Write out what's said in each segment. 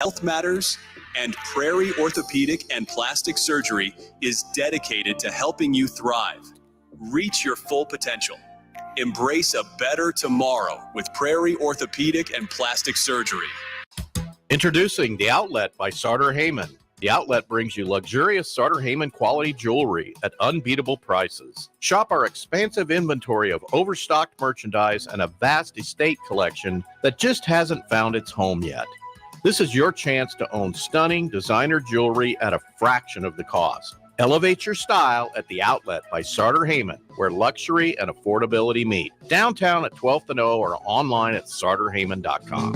Health matters, and Prairie Orthopedic and Plastic Surgery is dedicated to helping you thrive. Reach your full potential. Embrace a better tomorrow with Prairie Orthopedic and Plastic Surgery. Introducing The Outlet by Sartor Heyman. The Outlet brings you luxurious Sartor Heyman quality jewelry at unbeatable prices. Shop our expansive inventory of overstocked merchandise and a vast estate collection that just hasn't found its home yet. This is your chance to own stunning designer jewelry at a fraction of the cost. Elevate your style at The Outlet by Sartor Heyman, where luxury and affordability meet. Downtown at 12th and O or online at sartorheyman.com.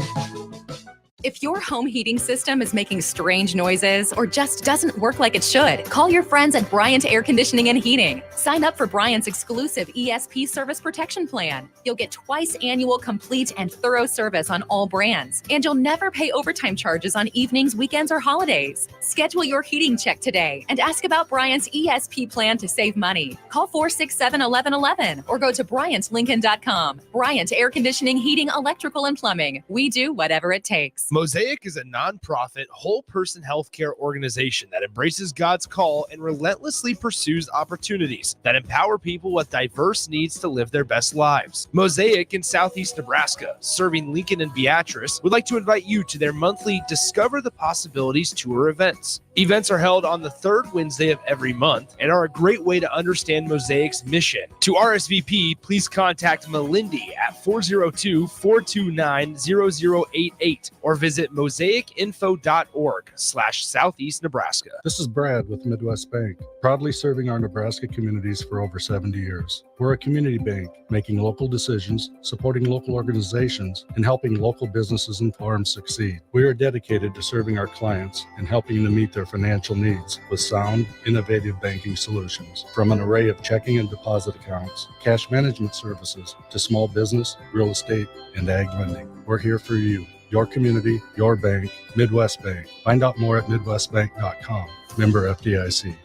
If your home heating system is making strange noises or just doesn't work like it should, call your friends at Bryant Air Conditioning and Heating. Sign up for Bryant's exclusive ESP service protection plan. You'll get twice annual complete and thorough service on all brands, and you'll never pay overtime charges on evenings, weekends, or holidays. Schedule your heating check today and ask about Bryant's ESP plan to save money. Call 467-1111 or go to BryantLincoln.com. Bryant Air Conditioning, Heating, Electrical, and Plumbing. We do whatever it takes. Mosaic is a nonprofit, whole-person healthcare organization that embraces God's call and relentlessly pursues opportunities that empower people with diverse needs to live their best lives. Mosaic in Southeast Nebraska, serving Lincoln and Beatrice, would like to invite you to their monthly Discover the Possibilities tour events. Events are held on the third Wednesday of every month and are a great way to understand Mosaic's mission. To RSVP, please contact Melindy at 402-429-0088 or visit mosaicinfo.org/Southeast Nebraska. This is Brad with Midwest Bank, proudly serving our Nebraska communities for over 70 years. We're a community bank, making local decisions, supporting local organizations, and helping local businesses and farms succeed. We are dedicated to serving our clients and helping them meet their financial needs with sound, innovative banking solutions. From an array of checking and deposit accounts, cash management services, to small business, real estate, and ag lending. We're here for you, your community, your bank, Midwest Bank. Find out more at midwestbank.com. Member FDIC.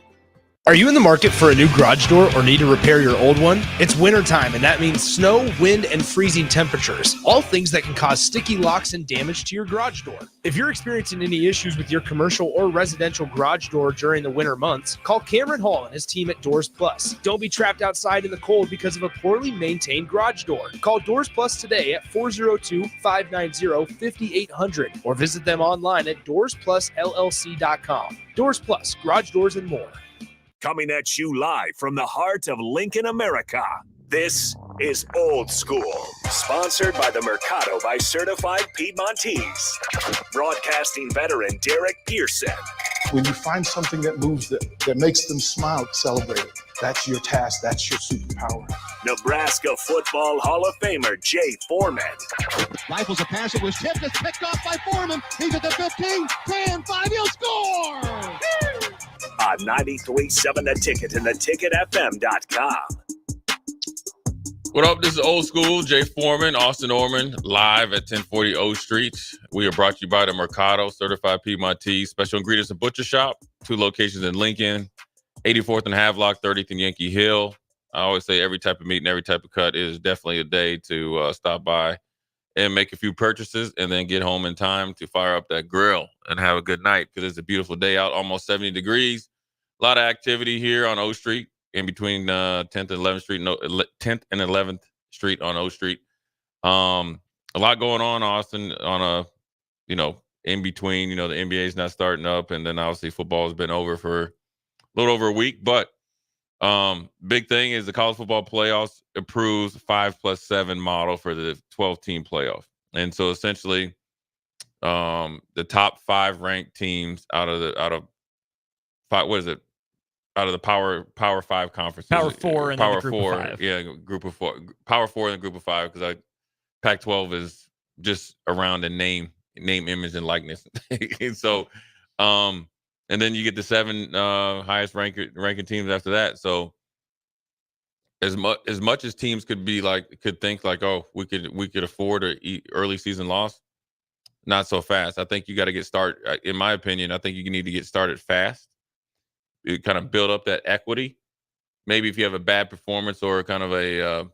Are you in the market for a new garage door or need to repair your old one? It's wintertime, and that means snow, wind, and freezing temperatures, all things that can cause sticky locks and damage to your garage door. If you're experiencing any issues with your commercial or residential garage door during the winter months, call Cameron Hall and his team at Doors Plus. Don't be trapped outside in the cold because of a poorly maintained garage door. Call Doors Plus today at 402-590-5800 or visit them online at doorsplusllc.com. Doors Plus, garage doors and more. Coming at you live from the heart of Lincoln, America. This is Old School, sponsored by the Mercado by Certified Piedmontese. Broadcasting veteran Derek Pearson. When you find something that moves them, that makes them smile, celebrate it. That's your task. That's your superpower. Nebraska Football Hall of Famer Jay Foreman. Rifles a pass. It was tipped. It's picked off by Foreman. He's at the 15, 10, 5. He'll score! On 93.7 The Ticket and theticketfm.com. What up? This is Old School. Jay Foreman, Austin Orman, live at 1040 O Street. We are brought to you by the Mercado, Certified Piedmontese, Special Ingredients and Butcher Shop. 2 locations in Lincoln, 84th and Havelock, 30th and Yankee Hill. I always say every type of meat and every type of cut is definitely a day to stop by and make a few purchases and then get home in time to fire up that grill and have a good night because it's a beautiful day out, almost 70 degrees. A lot of activity here on O Street in between 10th and 11th Street, 10th and 11th Street on O Street. A lot going on, Austin, on in between, the NBA's not starting up, and then obviously football has been over for a little over a week, but big thing is the college football playoffs approves 5+7 model for the 12-team playoff. And so essentially the top 5 ranked teams out of the Power 5 conferences. Power 4 and Power the group 4, of 5. Yeah, group of 4. Power 4 and the group of 5 because Pac-12 is just around the name, image, and likeness. And so and then you get the 7 highest ranking teams after that. So as much as teams could think oh, we could afford a early season loss, not so fast. I think you got to get started. In my opinion, I think you need to get started fast. You kind of build up that equity. Maybe if you have a bad performance or kind of a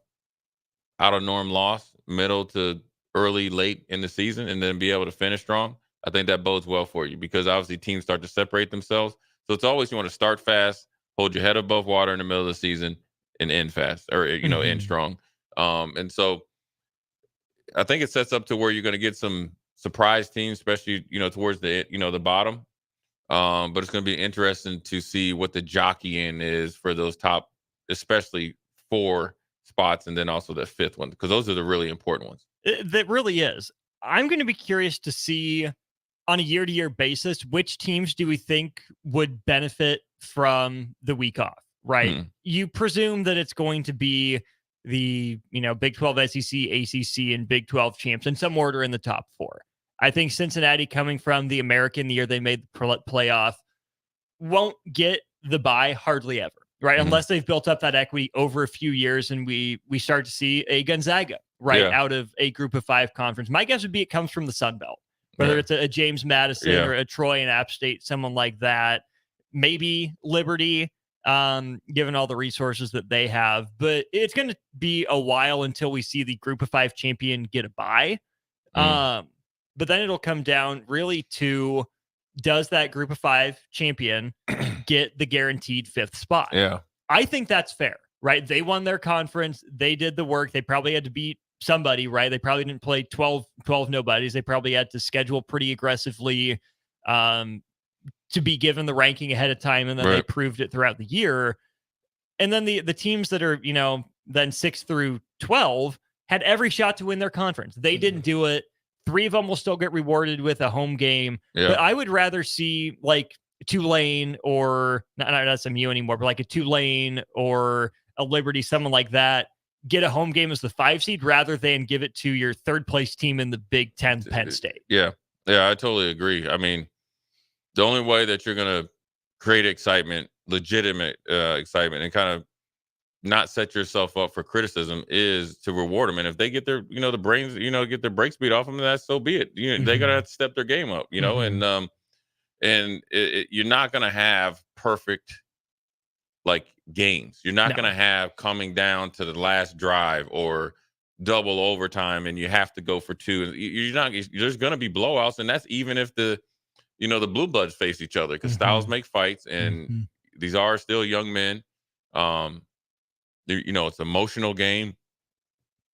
out of norm loss, middle to early, late in the season, and then be able to finish strong. I think that bodes well for you because obviously teams start to separate themselves. So it's always you want to start fast, hold your head above water in the middle of the season, and end fast or end strong. And so I think it sets up to where you're going to get some surprise teams, especially towards the the bottom. But it's going to be interesting to see what the jockeying is for those top, especially 4 spots, and then also the 5th one because those are the really important ones. That really is. I'm going to be curious to see on a year-to-year basis which teams do we think would benefit from the week off, right? You presume that it's going to be the Big 12, SEC, ACC, and Big 12 champs in some order in the top 4. I think Cincinnati, coming from the American the year they made the playoff, won't get the bye hardly ever, right? Unless they've built up that equity over a few years and we start to see a Gonzaga, right, out of a group of 5 conference. My guess would be it comes from the Sun Belt, whether it's a James Madison or a Troy and App State, someone like that. Maybe Liberty, given all the resources that they have. But it's going to be a while until we see the group of 5 champion get a bye. But then it'll come down really to, does that group of 5 champion get the guaranteed 5th spot? Yeah. I think that's fair, right? They won their conference. They did the work. They probably had to beat somebody, right? They probably didn't play 12 nobodies. They probably had to schedule pretty aggressively to be given the ranking ahead of time. And then they proved it throughout the year. And then the teams that are, then 6 through 12 had every shot to win their conference. They didn't do it. 3 of them will still get rewarded with a home game. Yeah. But I would rather see like Tulane or not SMU anymore, but like a Tulane or a Liberty, someone like that, get a home game as the 5 seed rather than give it to your 3rd place team in the Big Ten, Penn State. Yeah, I totally agree. I mean, the only way that you're going to create excitement, legitimate excitement, and kind of not set yourself up for criticism is to reward them. And if they get their, the brains, get their brakes beat off them, that's so be it. They got to have to step their game up, and you're not going to have perfect like games. You're not going to have coming down to the last drive or double overtime and you have to go for 2. There's going to be blowouts, and that's even if the blue bloods face each other because styles make fights, and these are still young men. It's an emotional game.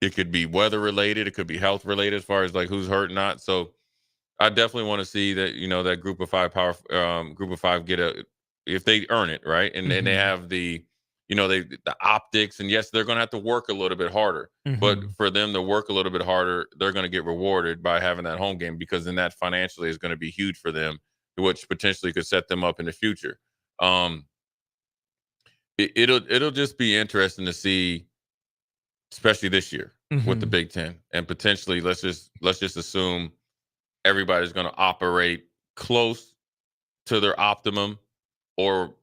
It could be weather related. It could be health related as far as like who's hurt or not. So I definitely want to see that, that group of 5 get if they earn it, right? And then they have the optics, and yes, they're going to have to work a little bit harder, but for them to work a little bit harder, they're going to get rewarded by having that home game, because then that financially is going to be huge for them, which potentially could set them up in the future. It'll just be interesting to see, especially this year with the Big Ten, and potentially let's just assume everybody's going to operate close to their optimum or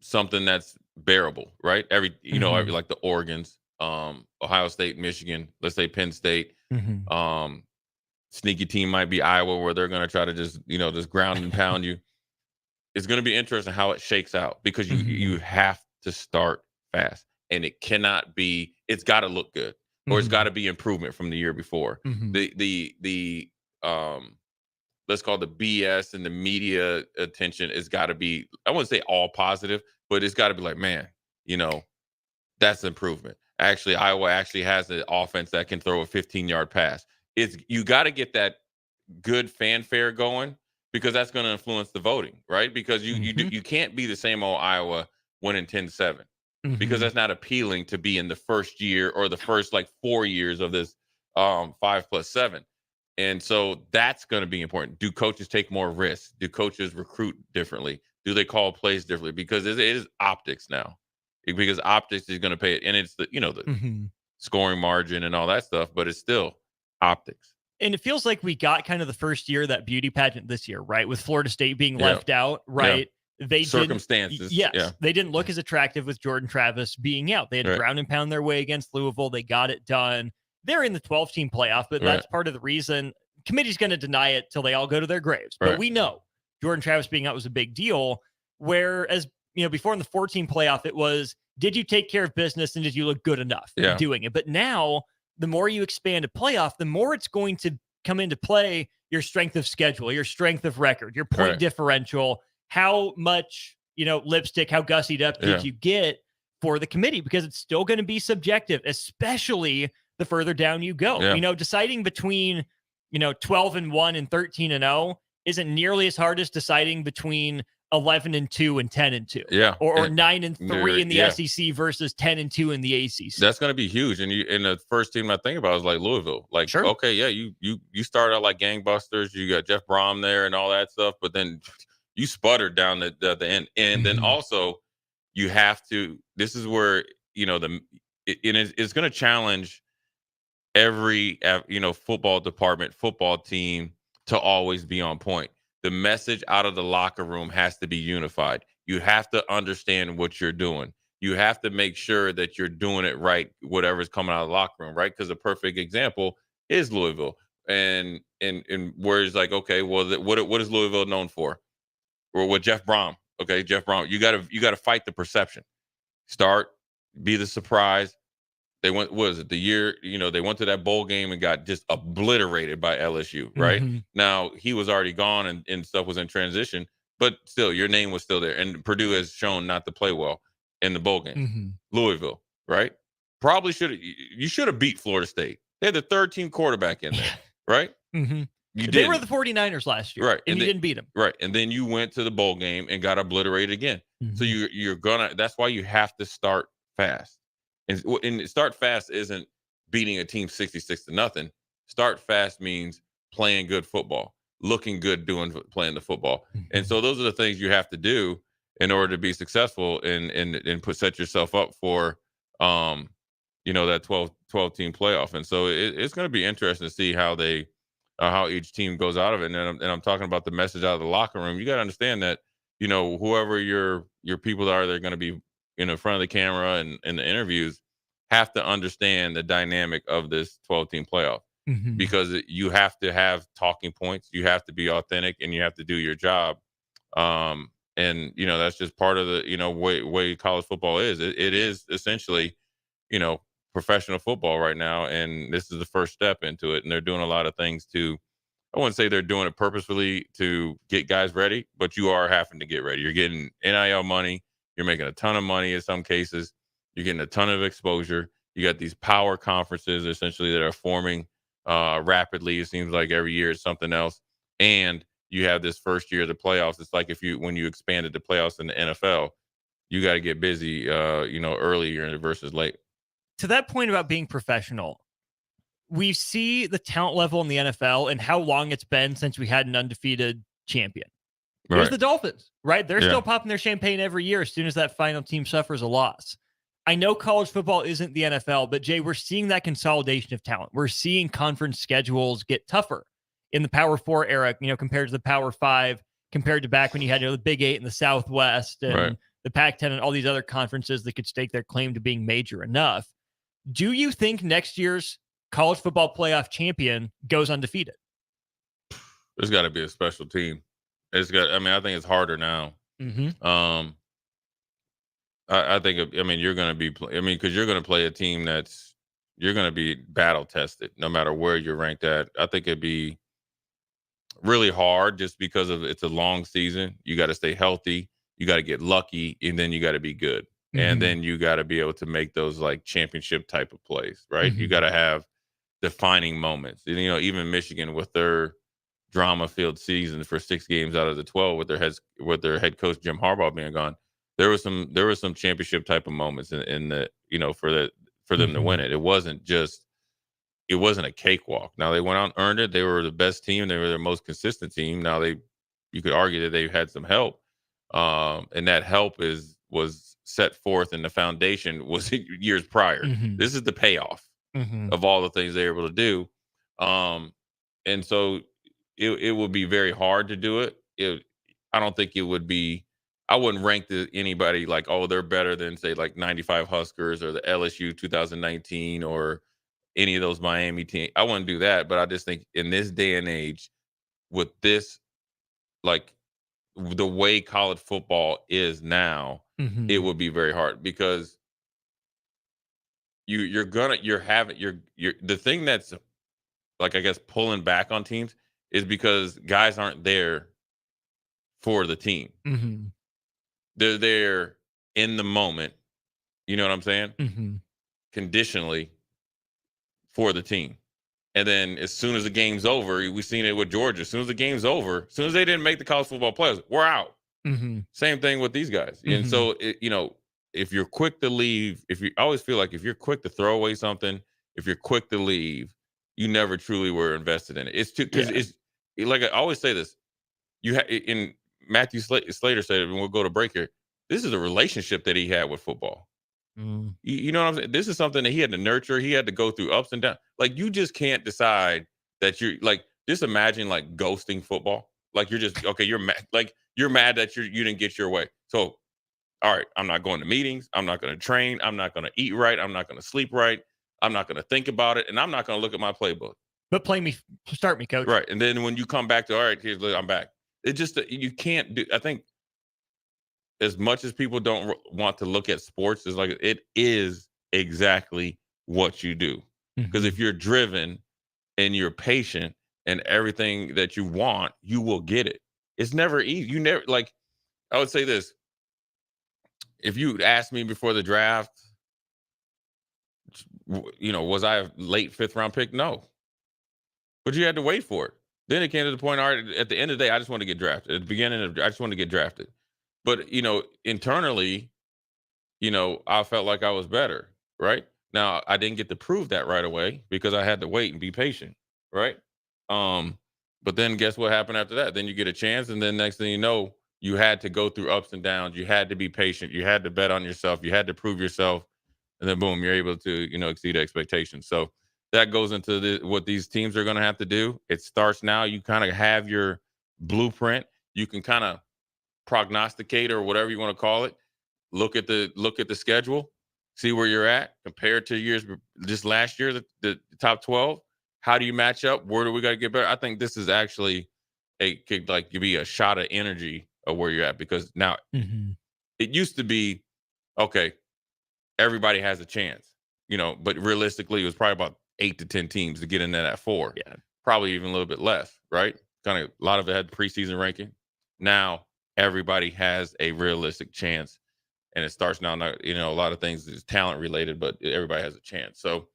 something that's bearable, right? Every like the Oregons, Ohio State, Michigan, let's say Penn State, sneaky team might be Iowa, where they're going to try to just ground and pound you. It's going to be interesting how it shakes out, because you have to start fast, and it's got to look good, or it's got to be improvement from the year before. The let's call it the BS and the media attention has got to be, I wouldn't say all positive, but it's got to be like, man, that's improvement. Actually, Iowa actually has an offense that can throw a 15-yard pass. You got to get that good fanfare going, because that's going to influence the voting, right? Because you can't be the same old Iowa winning 10-7, because that's not appealing to be in the first year or the first 4 years of this 5+7. And so that's going to be important. Do coaches take more risks? Do coaches recruit differently? Do they call plays differently? Because it is optics now, because optics is going to pay it. And it's the scoring margin and all that stuff, but it's still optics. And it feels like we got kind of the first year of that beauty pageant this year, right? With Florida State being left out, right? Yeah. They circumstances. They didn't look as attractive with Jordan Travis being out. They had to ground and pound their way against Louisville. They got it done. They're in the 12-team playoff, but that's part of the reason. Committee's going to deny it till they all go to their graves. But we know Jordan Travis being out was a big deal. Whereas, before in the 14 playoff, it was, did you take care of business and did you look good enough doing it? But now, the more you expand a playoff, the more it's going to come into play your strength of schedule, your strength of record, your point differential, how much, lipstick, how gussied up did you get for the committee? Because it's still going to be subjective, especially the further down you go. Deciding between, 12-1 and 13-0 isn't nearly as hard as deciding between 11-2 and 10-2. Yeah. Or 9-3 in the SEC versus 10-2 in the ACC. That's going to be huge. And the first team I think about is like Louisville. Like, okay, yeah, you start out like gangbusters. You got Jeff Brom there and all that stuff, but then you sputtered down at the end. And then also you have to, this is where, it's going to challenge every, football department, football team to always be on point. The message out of the locker room has to be unified. You have to understand what you're doing. You have to make sure that you're doing it right, whatever's coming out of the locker room, right? Because a perfect example is Louisville. And where it's like, okay, well, what is Louisville known for? Or what Jeff Brom? Okay, Jeff Brom. You gotta fight the perception. Be the surprise. They went, what was it, the year, they went to that bowl game and got just obliterated by LSU, right? Now, he was already gone and stuff was in transition, but still, your name was still there. And Purdue has shown not to play well in the bowl game. Louisville, right? You should have beat Florida State. They had the third-team quarterback in there, right? They were the 49ers last year, right? And you didn't beat them. Right, and then you went to the bowl game and got obliterated again. So that's why you have to start fast. And start fast isn't beating a team 66-0. Start fast means playing good football, looking good playing the football. And so those are the things you have to do in order to be successful and set yourself up for that 12 team playoff. And so it's going to be interesting to see how how each team goes out of it. And I'm talking about the message out of the locker room. You got to understand that whoever your people are, they're going to be in front of the camera and in the interviews, have to understand the dynamic of this 12-team playoff because you have to have talking points. You have to be authentic and you have to do your job. And that's just part of the, way college football is. It is essentially, professional football right now. And this is the first step into it. And they're doing a lot of things I wouldn't say they're doing it purposefully to get guys ready, but you are having to get ready. You're getting NIL money. You're making a ton of money in some cases. You're getting a ton of exposure. You got these power conferences essentially that are forming rapidly. It seems like every year it's something else. And you have this first year of the playoffs. It's like when you expanded the playoffs in the NFL, you got to get busy, earlier versus late. To that point about being professional, we see the talent level in the NFL and how long it's been since we had an undefeated champion. There's the Dolphins, right? They're still popping their champagne every year as soon as that final team suffers a loss. I know college football isn't the NFL, but Jay, we're seeing that consolidation of talent. We're seeing conference schedules get tougher in the Power 4 era, compared to the Power 5, compared to back when you had the Big 8 in the Southwest and the Pac-10 and all these other conferences that could stake their claim to being major enough. Do you think next year's college football playoff champion goes undefeated? There's got to be a special team. I think it's harder now. I think, you're going to be, because you're going to play a team you're going to be battle tested no matter where you're ranked at. I think it'd be really hard just because it's a long season. You got to stay healthy. You got to get lucky, and then you got to be good. And then you got to be able to make those like championship type of plays, right? You got to have defining moments. And, even Michigan with their drama-filled season for 6 games out of the 12 with their head coach Jim Harbaugh being gone, there was some championship type of moments in the for them to win it. It wasn't a cakewalk. Now they went out and earned it. They were the best team. They were their most consistent team. Now you could argue that they had some help, and that help was set forth in the foundation was years prior. This is the payoff of all the things they were able to do, and so. It would be very hard to do it. I don't think it would be. I wouldn't rank anybody like, oh, they're better than say like 95 Huskers or the LSU 2019 or any of those Miami teams. I wouldn't do that, but I just think in this day and age, with this, like the way college football is now, it would be very hard because the thing that's like, I guess, pulling back on teams is because guys aren't there for the team. Mm-hmm. They're there in the moment. You know what I'm saying? Mm-hmm. Conditionally for the team. And then as soon as the game's over, we've seen it with Georgia. As soon as the game's over, as soon as they didn't make the college football playoffs, we're out. Mm-hmm. Same thing with these guys. Mm-hmm. And so, if you're quick to leave, I always feel like if you're quick to throw away something, if you're quick to leave, you never truly were invested in it. It's too, because it's like I always say this. In Matthew Slater said it, and we'll go to break here. This is a relationship that he had with football. Mm. You know what I'm saying? This is something that he had to nurture. He had to go through ups and downs. Like, you just can't decide that you're like, just imagine like ghosting football. Like, you're just, okay, you're mad. Like, you're mad that you didn't get your way. So, all right, I'm not going to meetings. I'm not going to train. I'm not going to eat right. I'm not going to sleep right. I'm not going to think about it. And I'm not going to look at my playbook. But start me, coach. Right. And then when you come back to, all right, here's, I'm back. It just, you can't do, I think, as much as people don't want to look at sports, is like, it is exactly what you do. Because if you're driven and you're patient and everything that you want, you will get it. It's never easy. You never, like, I would say this. If you'd asked me before the draft, was I a late 5th round pick? No. But you had to wait for it. Then it came to the point, all right, at the end of the day, I just want to get drafted. At the beginning I just want to get drafted. But, internally, I felt like I was better, right? Now, I didn't get to prove that right away because I had to wait and be patient, right? But then guess what happened after that? Then you get a chance, and then next thing you know, you had to go through ups and downs. You had to be patient. You had to bet on yourself. You had to prove yourself. And then, boom, you're able to, exceed expectations. So that goes into what these teams are going to have to do. It starts now. You kind of have your blueprint. You can kind of prognosticate, or whatever you want to call it. Look at the schedule, see where you're at compared to years just last year, the top 12. How do you match up? Where do we got to get better? I think this is actually could be a shot of energy of where you're at, because now it used to be, okay, everybody has a chance, but realistically it was probably about 8 to 10 teams to get in that 4. Yeah. Probably Even a little bit less, right? Kind of a lot of it had preseason ranking. Now everybody has a realistic chance, and it starts now. A lot of things is talent related, but everybody has a chance. So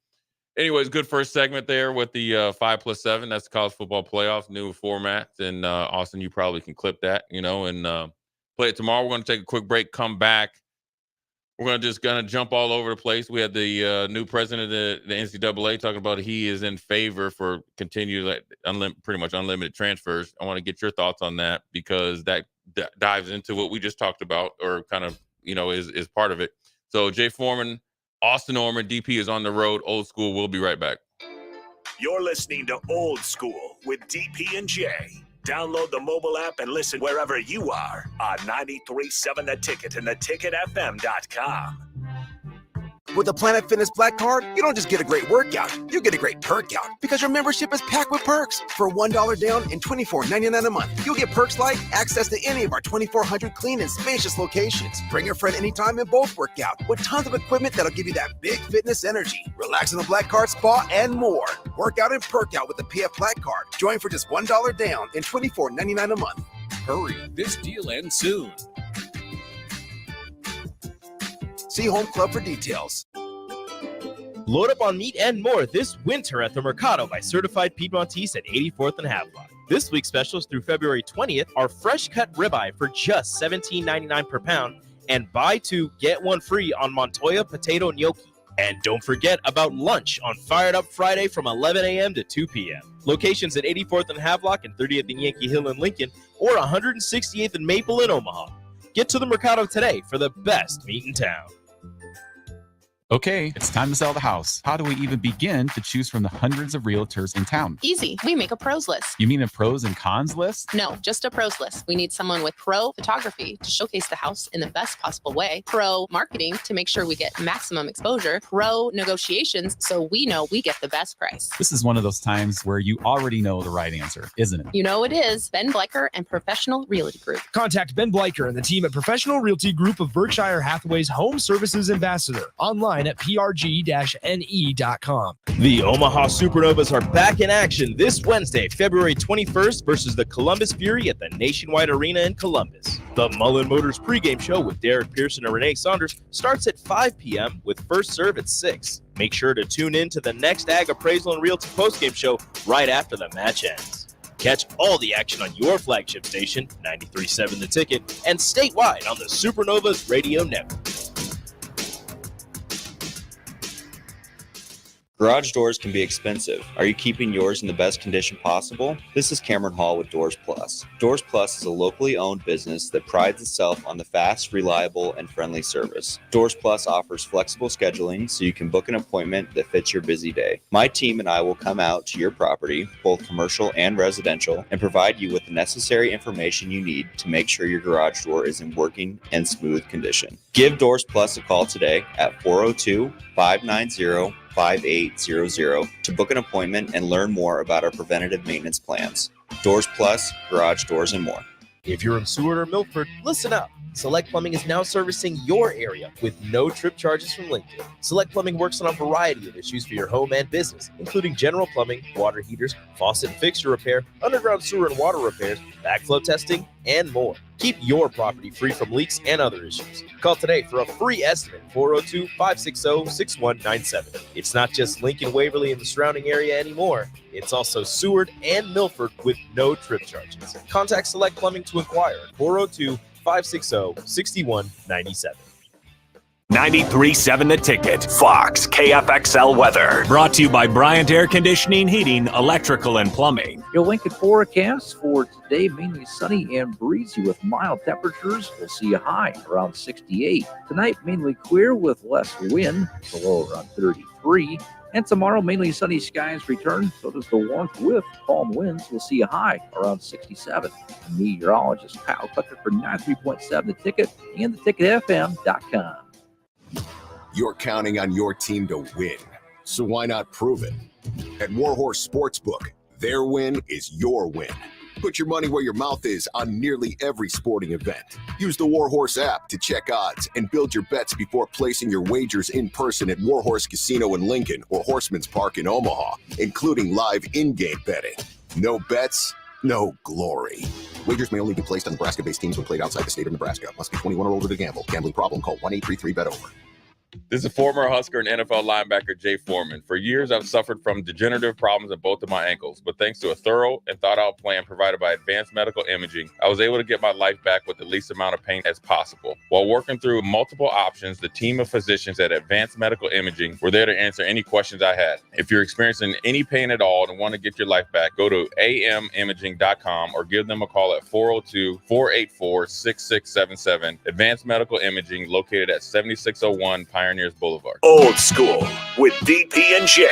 anyways, good first segment there with the 5+7. That's the college football playoffs, new format. And Austin, you probably can clip that, and play it tomorrow. We're going to take a quick break, come back. We're going to jump all over the place. We had the new president of the NCAA talking about he is in favor for continued pretty much unlimited transfers. I want to get your thoughts on that, because that dives into what we just talked about, or kind of, is part of it. So Jay Foreman, Austin Orman, DP is on the road. Old School. We'll be right back. You're listening to Old School with DP and Jay. Download the mobile app and listen wherever you are on 93.7 The Ticket and theticketfm.com. With the Planet Fitness Black Card, you don't just get a great workout, you get a great perk out, because your membership is packed with perks. For $1 down and $24.99 a month, you'll get perks like access to any of our 2,400 clean and spacious locations. Bring your friend anytime and both work out, with tons of equipment that'll give you that big fitness energy. Relax in the Black Card spa and more. Work out and perk out with the PF Black Card. Join for just $1 down and $24.99 a month. Hurry, this deal ends soon. See Home Club for details. Load up on meat and more this winter at the Mercado by Certified Piedmontese at 84th and Havelock. This week's specials through February 20th are fresh cut ribeye for just $17.99 per pound, and buy 2, get 1 free on Montoya potato gnocchi. And don't forget about lunch on Fired Up Friday from 11 a.m. to 2 p.m. Locations at 84th and Havelock and 30th and Yankee Hill in Lincoln, or 168th and Maple in Omaha. Get to the Mercado today for the best meat in town. Okay, it's time to sell the house. How do we even begin to choose from the hundreds of realtors in town? Easy. We make a pros list. You mean a pros and cons list? No, just a pros list. We need someone with pro photography to showcase the house in the best possible way, pro marketing to make sure we get maximum exposure, pro negotiations so we know we get the best price. This is one of those times where you already know the right answer, isn't it? You know it is. Ben Bleicher and Professional Realty Group. Contact Ben Bleicher and the team at Professional Realty Group of Berkshire Hathaway's Home Services Ambassador. Online online at prg-ne.com. The Omaha Supernovas are back in action this Wednesday, February 21st versus the Columbus Fury at the Nationwide Arena in Columbus. The Mullen Motors pregame show with Derek Pearson and Renee Saunders starts at 5 p.m. with first serve at 6. Make sure to tune in to the next Ag Appraisal and Realty postgame show right after the match ends. Catch all the action on your flagship station, 93.7 The Ticket, and statewide on the Supernovas Radio Network. Garage doors can be expensive. Are you keeping yours in the best condition possible? This is Cameron Hall with Doors Plus. Doors Plus is a locally owned business that prides itself on the fast, reliable, and friendly service. Doors Plus offers flexible scheduling so you can book an appointment that fits your busy day. My team and I will come out to your property, both commercial and residential, and provide you with the necessary information you need to make sure your garage door is in working and smooth condition. Give Doors Plus a call today at 402-590-5800 to book an appointment and learn more about our preventative maintenance plans. Doors Plus, garage doors, and more. If you're in Seward or Milford, listen up. Select Plumbing is now servicing your area with no trip charges from Lincoln. Select Plumbing works on a variety of issues for your home and business, including general plumbing, water heaters, faucet and fixture repair, underground sewer and water repairs, backflow testing, and more. Keep your property free from leaks and other issues. Call today for a free estimate, 402-560-6197. It's not just Lincoln, Waverly, and the surrounding area anymore. It's also Seward and Milford with no trip charges. Contact Select Plumbing to inquire at 402-560-6197. 93.7 The Ticket, Fox, KFXL weather. Brought to you by Bryant Air Conditioning, Heating, Electrical, and Plumbing. Your Lincoln forecast for today, mainly sunny and breezy with mild temperatures. We'll see a high around 68. Tonight, mainly clear with less wind, the low around 33. And tomorrow, mainly sunny skies return. So does the warmth with calm winds. We'll see a high around 67. Meteorologist Kyle Tucker for 93.7 The Ticket and theticketfm.com. You're counting on your team to win, so why not prove it? At Warhorse Sportsbook, their win is your win. Put your money where your mouth is on nearly every sporting event. Use the Warhorse app to check odds and build your bets before placing your wagers in person at Warhorse Casino in Lincoln or Horseman's Park in Omaha, including live in-game betting. No bets, no glory. Wagers may only be placed on Nebraska-based teams when played outside the state of Nebraska. Must be 21 or older to gamble. Gambling problem? Call 1-833-BET-OVER. This is former Husker and NFL linebacker Jay Foreman. For years, I've suffered from degenerative problems in both of my ankles, but thanks to a thorough and thought-out plan provided by Advanced Medical Imaging, I was able to get my life back with the least amount of pain as possible. While working through multiple options, the team of physicians at Advanced Medical Imaging were there to answer any questions I had. If you're experiencing any pain at all and want to get your life back, go to amimaging.com or give them a call at 402-484-6677. Advanced Medical Imaging, located at 7601 Pioneers Boulevard. Old School with DP and J.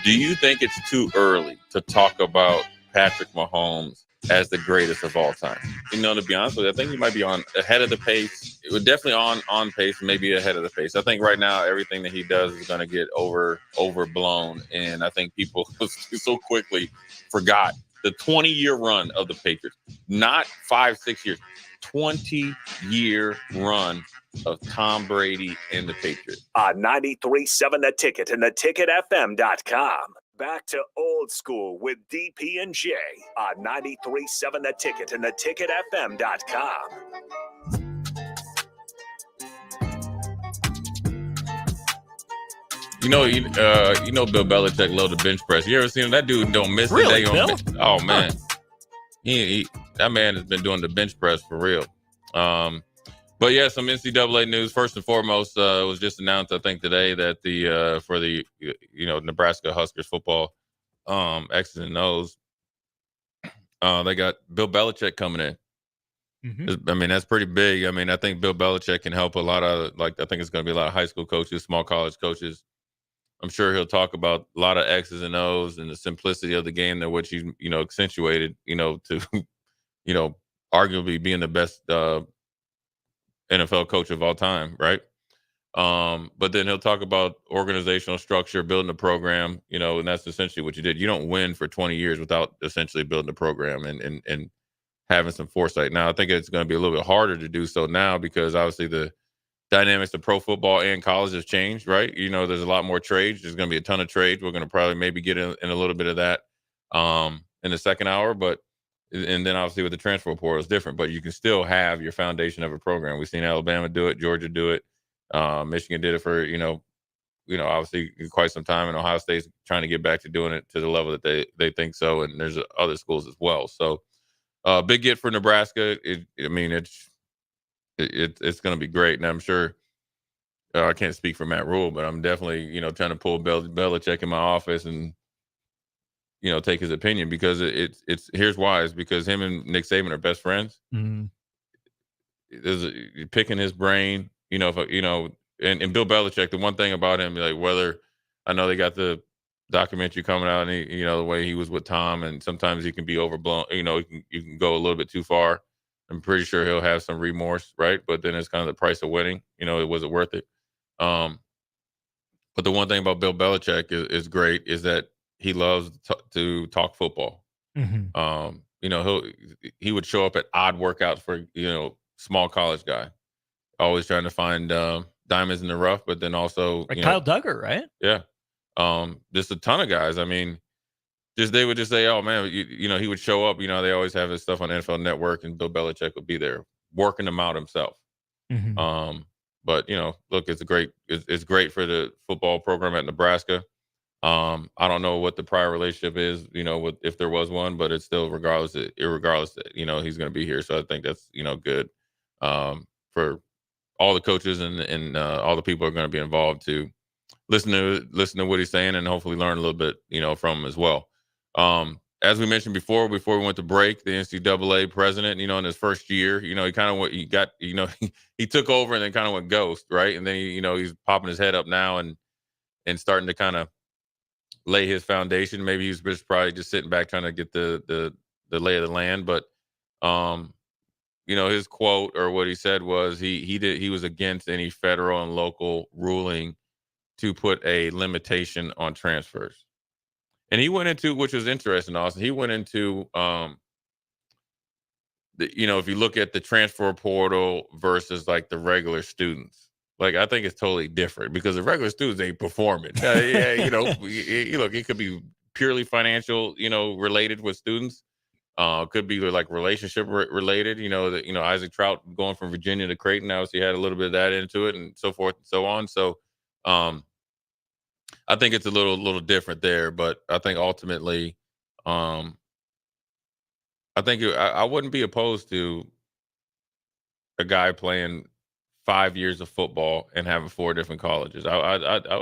Do you think it's too early to talk about Patrick Mahomes as the greatest of all time? You know, to be honest with you, I think he might be on ahead of the pace. It was definitely on pace, maybe ahead of the pace. I think right now everything that he does is going to get overblown, and I think people so quickly forgot the 20-year run of the Patriots. Not 5-6 years, 20-year run of Tom Brady and the Patriots. On 93.7 The Ticket and theticketfm.com. Back to Old School with DP and J on 93.7 The Ticket and theticketfm.com. You know, Bill Belichick loved the bench press. You ever seen him? That dude don't miss really, a day Bill? Oh man, that man has been doing the bench press for real. But yeah, some NCAA news. First and foremost, it was just announced, I think, today that for the Nebraska Huskers football X's and O's, they got Bill Belichick coming in. Mm-hmm. I mean, that's pretty big. I mean, I think Bill Belichick can help a lot of, I think it's going to be a lot of high school coaches, small college coaches. I'm sure he'll talk about a lot of X's and O's and the simplicity of the game that which he's, accentuated, to, arguably being the best NFL coach of all time, right? But then he'll talk about organizational structure, building a program, and that's essentially what you did. You don't win for 20 years without essentially building a program and having some foresight. Now, I think it's going to be a little bit harder to do so now because obviously the dynamics of pro football and college has changed, right? There's a lot more trades. There's going to be a ton of trades. We're going to probably maybe get in a little bit of that in the second hour, and then obviously with the transfer portal, it's different, but you can still have your foundation of a program. We've seen Alabama do it, Georgia do it, Michigan did it for, obviously quite some time, and Ohio State's trying to get back to doing it to the level that they think so, and there's other schools as well. So big get for Nebraska. It's going to be great, and I'm sure I can't speak for Matt Rule, but I'm definitely trying to pull Belichick in my office and take his opinion, because it's here's why. It's because him and Nick Saban are best friends. Mm-hmm. You're picking his brain, and Bill Belichick, the one thing about him, like, whether I know they got the documentary coming out, and he, the way he was with Tom, and sometimes he can be overblown, you can go a little bit too far. I'm pretty sure he'll have some remorse, right? But then it's kind of the price of winning. Was it worth it? But the one thing about Bill Belichick is great is that he loves to talk football. Mm-hmm. He would show up at odd workouts for small college guy, always trying to find diamonds in the rough, but then also Kyle Duggar, right? Yeah, just a ton of guys. They would just say, "Oh man," he would show up. They always have his stuff on NFL Network, and Bill Belichick would be there working them out himself. Mm-hmm. But look, it's great for the football program at Nebraska. I don't know what the prior relationship is, if there was one, but it's still regardless, he's going to be here. So I think that's, good for all the coaches and all the people who are going to be involved to listen to what he's saying and hopefully learn a little bit, from him as well. As we mentioned before we went to break, the NCAA president, in his first year, he kind of he took over and then kind of went ghost, right? And then, he's popping his head up now and starting to kind of lay his foundation. Maybe he's just probably just sitting back trying to get the lay of the land. But his quote or what he said was he was against any federal and local ruling to put a limitation on transfers. And he went into, which was interesting, Austin. He went into if you look at the transfer portal versus like the regular students. Like, I think it's totally different because the regular students ain't performing. It could be purely financial, related with students. Could be like relationship related. Isaac Trout going from Virginia to Creighton, obviously had a little bit of that into it, and so forth and so on. So, I think it's a little different there. But I think ultimately, I wouldn't be opposed to a guy playing 5 years of football and having 4 different colleges. Why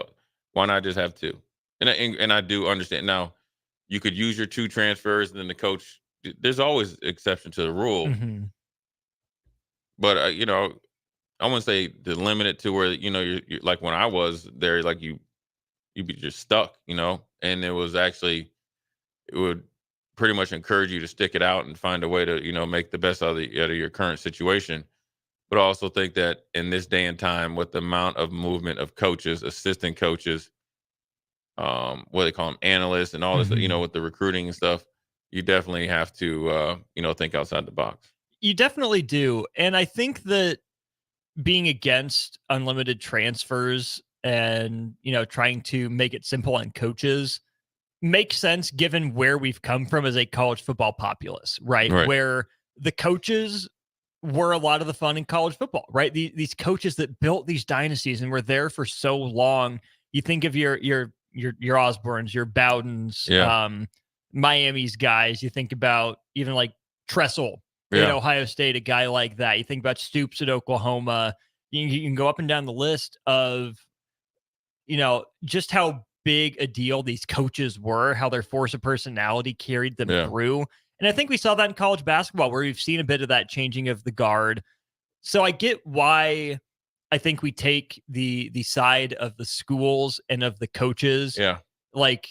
not just have 2? And I do understand. Now, you could use your 2 transfers, and then the coach. There's always exception to the rule. Mm-hmm. But I wouldn't say to limit it to where you're like when I was there, like you'd be just stuck, and it would pretty much encourage you to stick it out and find a way to make the best out of your current situation. But I also think that in this day and time, with the amount of movement of coaches, assistant coaches, what they call them, analysts, and all this, with the recruiting and stuff, you definitely have to, think outside the box. You definitely do. And I think that being against unlimited transfers and, trying to make it simple on coaches makes sense given where we've come from as a college football populace, right? Where the coaches were a lot of the fun in college football, right? These coaches that built these dynasties and were there for so long. You think of your Osbornes, your Bowdens, Miami's guys. You think about even like Tressel at Ohio State, a guy like that. You think about Stoops at Oklahoma. You can go up and down the list of, just how big a deal these coaches were, how their force of personality carried them through. And I think we saw that in college basketball, where we've seen a bit of that changing of the guard. So I get why I think we take the side of the schools and of the coaches, like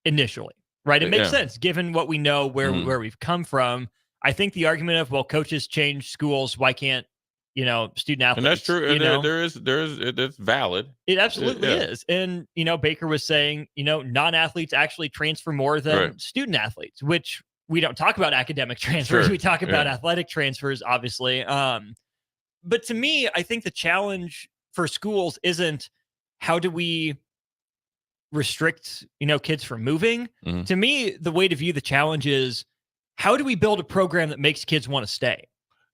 initially, right? It makes sense given what we know where we've come from. I think the argument of, well, coaches change schools, why can't student athletes? And that's true. There is it's valid. It absolutely is. And Baker was saying, non-athletes actually transfer more than student athletes, which we don't talk about academic transfers. We talk about athletic transfers, obviously. But to me, I think the challenge for schools isn't how do we restrict, kids from moving. Mhm. To me, the way to view the challenge is how do we build a program that makes kids want to stay?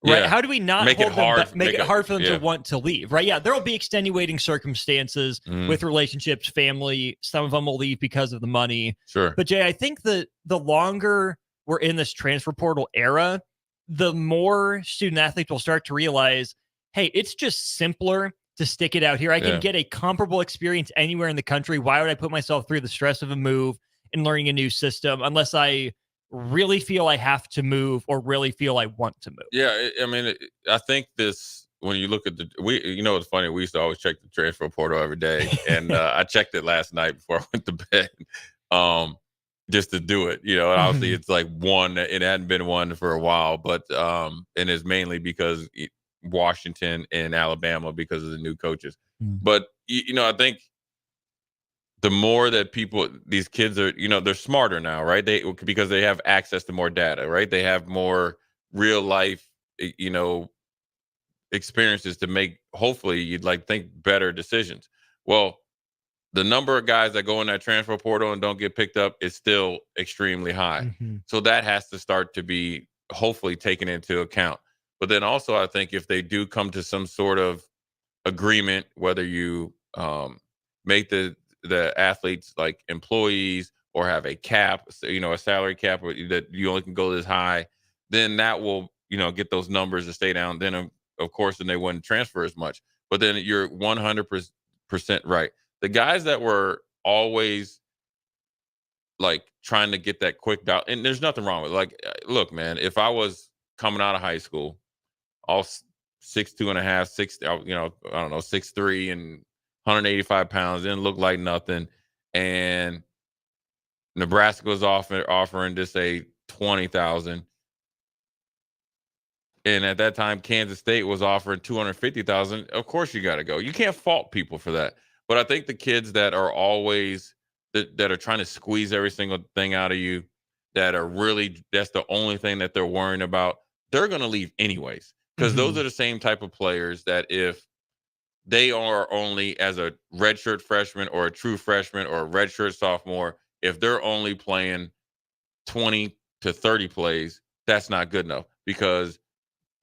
Right? Yeah. How do we not Make it hold them hard- back, make it hard for them to want to leave? Right? Yeah, there will be extenuating circumstances Mhm. with relationships, family. Some of them will leave because of the money. Sure. But Jay, I think that the longer we're in this transfer portal era, the more student athletes will start to realize, hey, it's just simpler to stick it out here. I can Yeah. get a comparable experience anywhere in the country. Why would I put myself through the stress of a move and learning a new system unless I really feel I have to move or really feel I want to move? Yeah, I think this, when you look at it's funny, we used to always check the transfer portal every day, and I checked it last night before I went to bed, just to do it, and obviously it's like one, it hadn't been one for a while, but and it's mainly because Washington and Alabama because of the new coaches. But I think the more that these kids are, they're smarter now, right? Because they have access to more data, right? They have more real life, experiences to make, hopefully you'd think better decisions. Well, the number of guys that go in that transfer portal and don't get picked up is still extremely high. So that has to start to be hopefully taken into account. But then also, I think if they do come to some sort of agreement, whether you make the athletes like employees or have a cap, a salary cap that you only can go this high, then that will, get those numbers to stay down. Then, of course, then they wouldn't transfer as much. But then you're 100% right. The guys that were always trying to get that quick dollar, and there's nothing wrong with it. Look, man, if I was coming out of high school, all 6'2" and a half, 6'3" and 185 pounds, didn't look like nothing, and Nebraska was offering to say $20,000, and at that time Kansas State was offering $250,000. Of course, you got to go. You can't fault people for that. But I think the kids that are always that are trying to squeeze every single thing out of you, that are really, that's the only thing that they're worrying about, they're going to leave anyways. Because those are the same type of players that if they are only as a redshirt freshman or a true freshman or a redshirt sophomore, if they're only playing 20 to 30 plays, that's not good enough because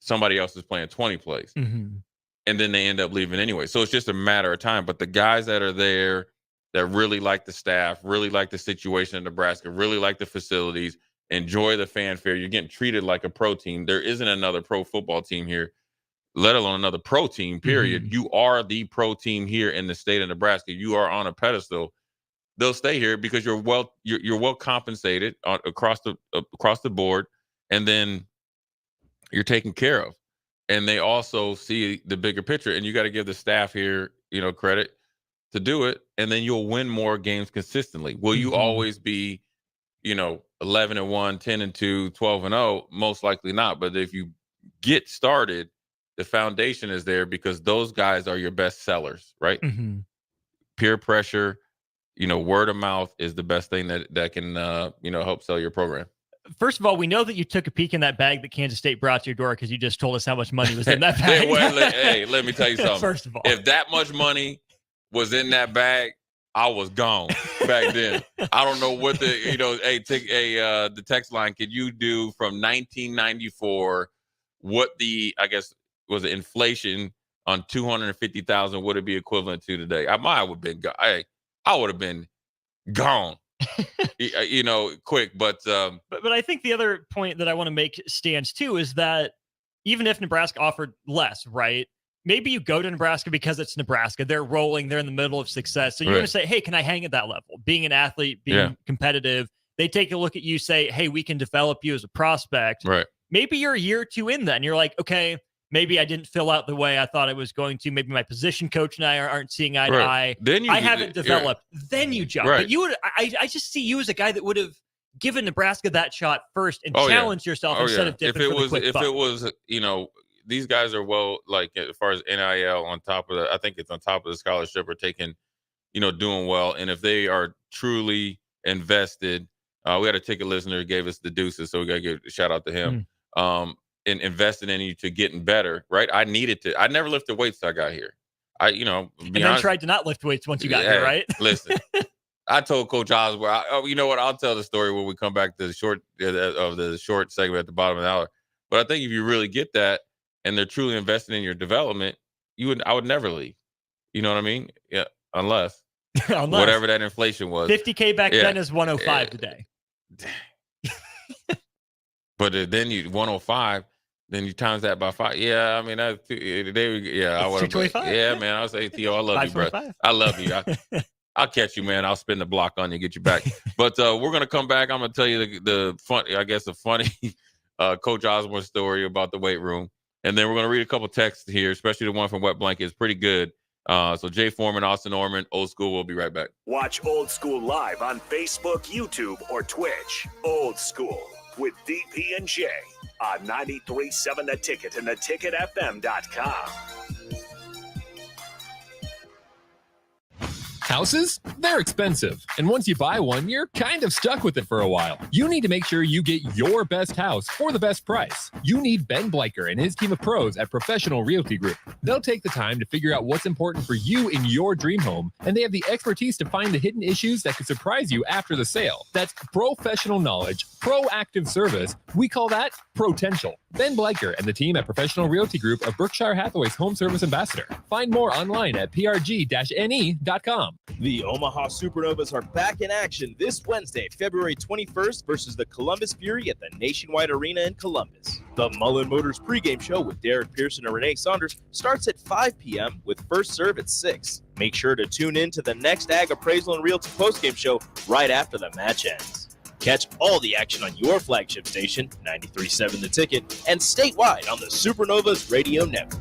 somebody else is playing 20 plays. And then they end up leaving anyway. So it's just a matter of time. But the guys that are there that really like the staff, really like the situation in Nebraska, really like the facilities, enjoy the fanfare, you're getting treated like a pro team. There isn't another pro football team here, let alone another pro team, period. You are the pro team here in the state of Nebraska. You are on a pedestal. They'll stay here because you're well compensated across the board, and then you're taken care of. And they also see the bigger picture, and you got to give the staff here, credit to do it, and then you'll win more games consistently. Will you always be, 11-1, 10-2, 12-0? Most likely not. But if you get started, the foundation is there because those guys are your best sellers, right? Peer pressure, word of mouth is the best thing that can, help sell your program. First of all, we know that you took a peek in that bag that Kansas State brought to your door because you just told us how much money was in that bag. Hey, let me tell you something. First of all, if that much money was in that bag, I was gone back then. I don't know what the text line, could you do from 1994 what I guess was the inflation on 250,000 would it be equivalent to today? I would have been gone. Quick, but I think the other point that I want to make stands too is that even if Nebraska offered less, right? Maybe you go to Nebraska because it's Nebraska. They're rolling. They're in the middle of success. So you're going to say, hey, can I hang at that level? Being an athlete, being competitive. They take a look at you, say, hey, we can develop you as a prospect. Right. Maybe you're a year or two in then. You're like, okay, maybe I didn't fill out the way I thought I was going to. Maybe my position coach and I aren't seeing eye to eye. Then I haven't developed. Then you jump. Right. But you would. I just see you as a guy that would have given Nebraska that shot first and challenged yourself instead of dipping for the quick buck. If it was, these guys are as far as NIL on top of I think it's on top of the scholarship or taking, doing well. And if they are truly invested, we had a ticket listener who gave us the deuces, so we got to give a shout out to him. And invested in you to getting better, right? I never lifted weights till I got here. And then tried to not lift weights once you got here, right? Listen, I told Coach Osborne, you know what? I'll tell the story when we come back to the short segment at the bottom of the hour. But I think if you really get that and they're truly investing in your development, I would never leave. You know what I mean? Yeah, unless whatever that inflation was. $50K back then is 105 today. But then 105, then you times that by 5. Yeah, I mean I would. Yeah, man. I'll say, Theo, I love you, bro. I love you. I'll catch you, man. I'll spin the block on you, get you back. But we're gonna come back. I'm gonna tell you the funny Coach Osborne story about the weight room, and then we're gonna read a couple texts here, especially the one from Wet Blanket. It's pretty good. So Jay Foreman, Austin Orman, Old School. We'll be right back. Watch Old School live on Facebook, YouTube, or Twitch. Old School with DP and J on 93.7 The Ticket and theticketfm.com. Houses? They're expensive. And once you buy one, you're kind of stuck with it for a while. You need to make sure you get your best house for the best price. You need Ben Bleicher and his team of pros at Professional Realty Group. They'll take the time to figure out what's important for you in your dream home, and they have the expertise to find the hidden issues that could surprise you after the sale. That's professional knowledge, proactive service. We call that potential. Ben Bleicher and the team at Professional Realty Group of Berkshire Hathaway's Home Service Ambassador. Find more online at prg-ne.com. The Omaha Supernovas are back in action this Wednesday, February 21st versus the Columbus Fury at the Nationwide Arena in Columbus. The Mullen Motors pregame show with Derek Pearson and Renee Saunders starts at 5 p.m. with first serve at 6. Make sure to tune in to the next Ag Appraisal and Realty postgame show right after the match ends. Catch all the action on your flagship station, 93.7 The Ticket, and statewide on the Supernovas Radio Network.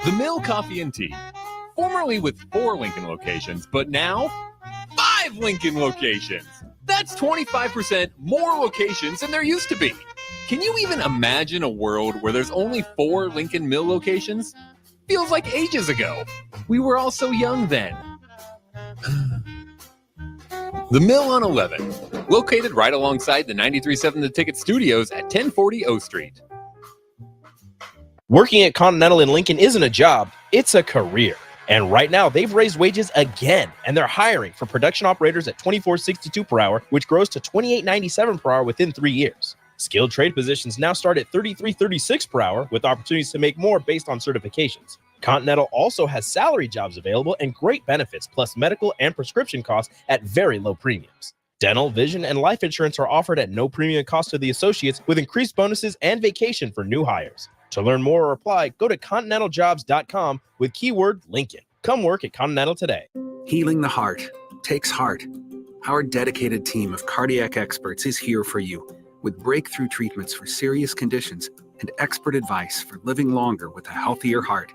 The Mill Coffee and Tea, formerly with 4 Lincoln locations, but now 5 Lincoln locations. That's 25% more locations than there used to be. Can you even imagine a world where there's only 4 Lincoln Mill locations? Feels like ages ago. We were all so young then. The Mill on 11, located right alongside the 93.7 The Ticket studios at 1040 O Street. Working at Continental in Lincoln isn't a job, it's a career. And right now, they've raised wages again, and they're hiring for production operators at $24.62 per hour, which grows to $28.97 per hour within 3 years. Skilled trade positions now start at $33.36 per hour, with opportunities to make more based on certifications. Continental also has salary jobs available and great benefits, plus medical and prescription costs at very low premiums. Dental, vision, and life insurance are offered at no premium cost to the associates, with increased bonuses and vacation for new hires. To learn more or apply, go to continentaljobs.com with keyword Lincoln. Come work at Continental today. Healing the heart takes heart. Our dedicated team of cardiac experts is here for you with breakthrough treatments for serious conditions and expert advice for living longer with a healthier heart.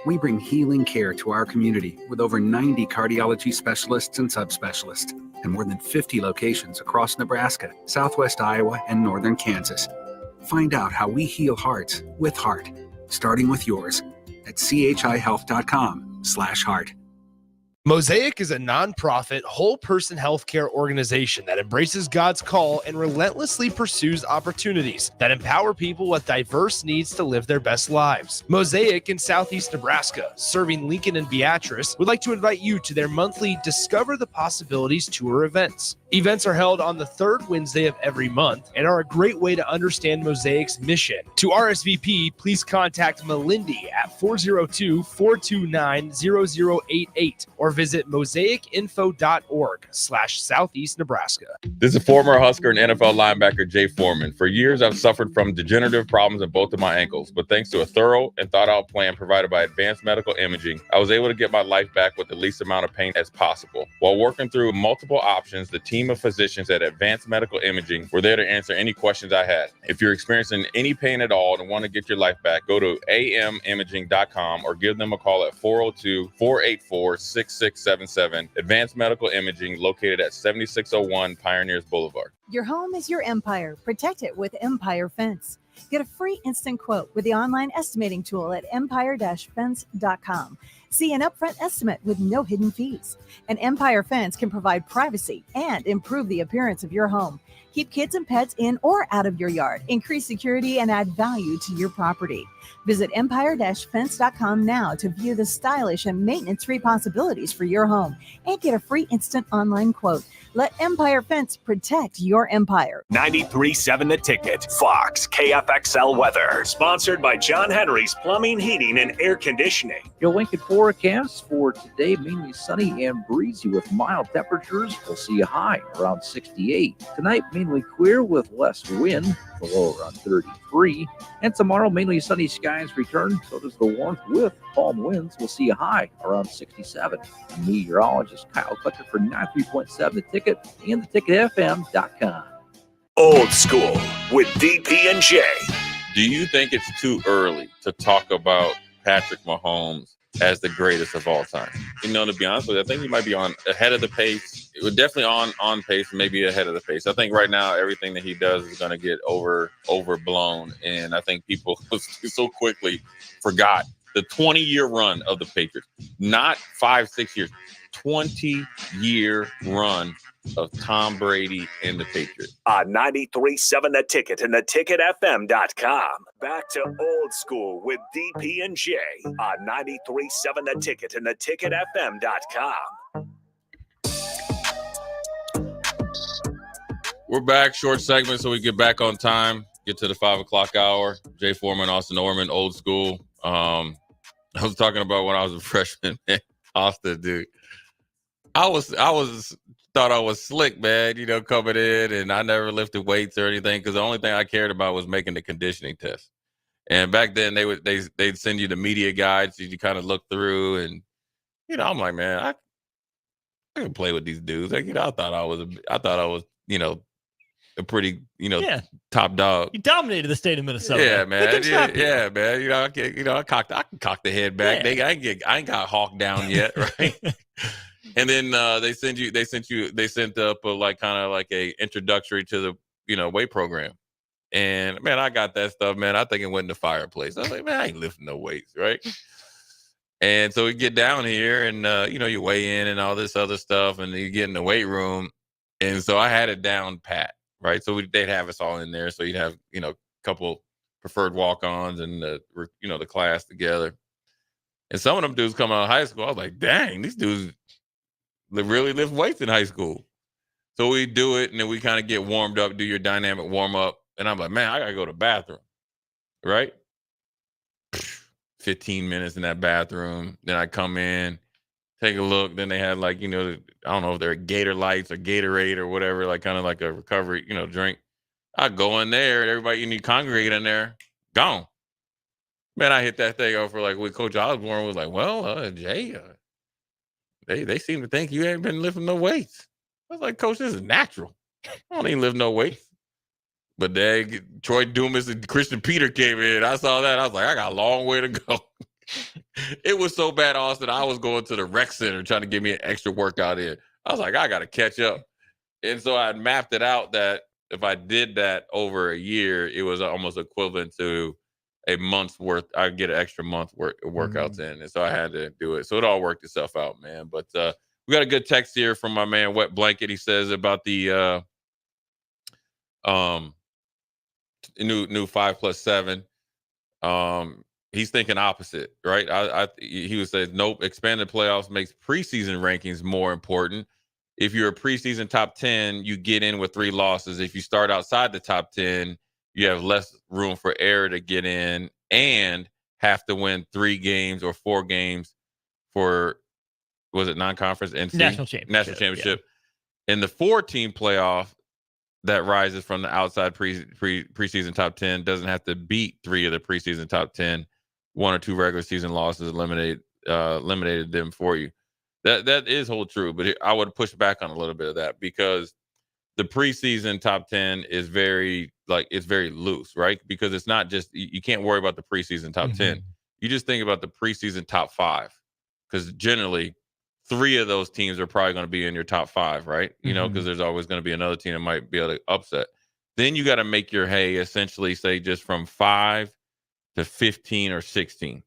We bring healing care to our community with over 90 cardiology specialists and subspecialists and more than 50 locations across Nebraska, Southwest Iowa, and Northern Kansas. Find out how we heal hearts with heart, starting with yours at chihealth.com/heart. Mosaic is a nonprofit, whole-person healthcare organization that embraces God's call and relentlessly pursues opportunities that empower people with diverse needs to live their best lives. Mosaic in Southeast Nebraska, serving Lincoln and Beatrice, would like to invite you to their monthly Discover the Possibilities tour events. Events are held on the third Wednesday of every month and are a great way to understand Mosaic's mission. To RSVP, please contact Melindy at 402-429-0088 or visit mosaicinfo.org/Southeast Nebraska. This is former Husker and NFL linebacker Jay Foreman. For years, I've suffered from degenerative problems in both of my ankles, but thanks to a thorough and thought-out plan provided by Advanced Medical Imaging, I was able to get my life back with the least amount of pain as possible. While working through multiple options, the team of physicians at Advanced Medical Imaging were there to answer any questions I had. If you're experiencing any pain at all and want to get your life back, go to amimaging.com or give them a call at 402-484-6677. Advanced Medical Imaging, located at 7601 Pioneers Boulevard. Your home is your empire. Protect it with Empire Fence. Get a free instant quote with the online estimating tool at empire-fence.com. See an upfront estimate with no hidden fees. An Empire Fence can provide privacy and improve the appearance of your home. Keep kids and pets in or out of your yard. Increase security and add value to your property. Visit empire-fence.com now to view the stylish and maintenance-free possibilities for your home and get a free instant online quote. Let Empire Fence protect your empire. 93.7 The Ticket, Fox, KFXL weather. Sponsored by John Henry's Plumbing, Heating, and Air Conditioning. Your Lincoln forecast for today, mainly sunny and breezy with mild temperatures. We'll see a high around 68. Tonight, mainly clear with less wind, the low around 33. And tomorrow, mainly sunny skies return. So does the warmth with calm winds. We'll see a high around 67. Meteorologist Kyle Clutcher for 93.7 The Ticket and theticketfm.com. Old School with DP and J. Do you think it's too early to talk about Patrick Mahomes as the greatest of all time? To be honest with you, I think he might be on ahead of the pace. It was definitely on pace, maybe ahead of the pace. I think right now everything that he does is going to get overblown, and I think people so quickly forgot the 20-year run of the Patriots. Not 5-6 years, 20-year run of Tom Brady and the Patriots. 93.7 The Ticket and theticketfm.com. Back to Old School with DP and J on 93.7 The Ticket and theticketfm.com. We're back, short segment, so we get back on time, get to the 5 o'clock hour. Jay Foreman, Austin Orman, Old School. I was talking about when I was a freshman, man. Austin, dude. I thought I was slick, man, coming in, and I never lifted weights or anything because the only thing I cared about was making the conditioning test. And back then they'd send you the media guides so you kind of look through, and I'm like, man, I can play with these dudes. Like, I thought I was a pretty, top dog. You dominated the state of Minnesota. Yeah, man. Yeah, man. I can cock the head back. Yeah. I ain't got hawked down yet, right? And then they sent up a introductory to the weight program. And man, I got that stuff, man. I think it went in the fireplace. I was like, man, I ain't lifting no weights, right? And so we get down here and you weigh in and all this other stuff, and you get in the weight room. And so I had it down pat, right? So they'd have us all in there. So you'd have, a couple preferred walk-ons and the class together. And some of them dudes coming out of high school, I was like, dang, these dudes really lift weights in high school. So we do it, and then we kind of get warmed up, do your dynamic warm-up. And I'm like, man, I got to go to the bathroom, right? 15 minutes in that bathroom. Then I come in, take a look. Then they had I don't know if they're Gator Lights or Gatorade or whatever, kind of like a recovery, drink. I go in there, everybody congregate in there, gone. Man, I hit that thing over with Coach Osborne was like, well, Jay, they seem to think you ain't been lifting no weights. I was like, Coach, this is natural. I don't even lift no weights. But Troy Dumas and Christian Peter came in. I saw that. I was like, I got a long way to go. It was so bad, Austin. I was going to the rec center trying to get me an extra workout in. I was like, I got to catch up. And so I mapped it out that if I did that over a year, it was almost equivalent to a month's worth. I'd get an extra month workouts in. And so I had to do it. So it all worked itself out, man. But we got a good text here from my man, Wet Blanket. He says about the new 5+7. He's thinking opposite, right? He would say, nope, expanded playoffs makes preseason rankings more important. If you're a preseason top 10, you get in with 3 losses. If you start outside the top 10, you have less room for error to get in and have to win 3 games or 4 games for, was it non-conference? NC? National championship. Yeah. In the 4-team playoff, that rises from the outside preseason top 10 doesn't have to beat 3 of the preseason top 10. 1 or 2 regular season losses eliminated them for you. That is whole true, but I would push back on a little bit of that because the preseason top 10 is very loose, right? Because it's not just, you can't worry about the preseason top 10. You just think about the preseason top 5 because generally 3 of those teams are probably going to be in your top 5, right? Because there's always going to be another team that might be able to upset. Then you got to make your hay essentially say just from 5 to 15 or 16.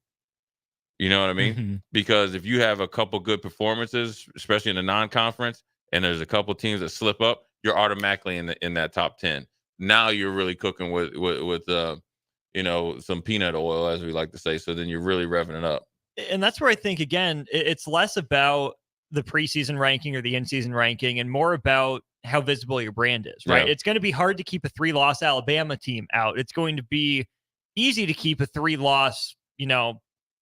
You know what I mean? Because if you have a couple good performances, especially in the non-conference, and there's a couple teams that slip up, you're automatically in that top 10. Now you're really cooking with some peanut oil, as we like to say. So then you're really revving it up. And that's where I think, again, it's less about the preseason ranking or the in-season ranking and more about how visible your brand is, right? Yeah. It's going to be hard to keep a 3-loss Alabama team out. It's going to be easy to keep a 3-loss,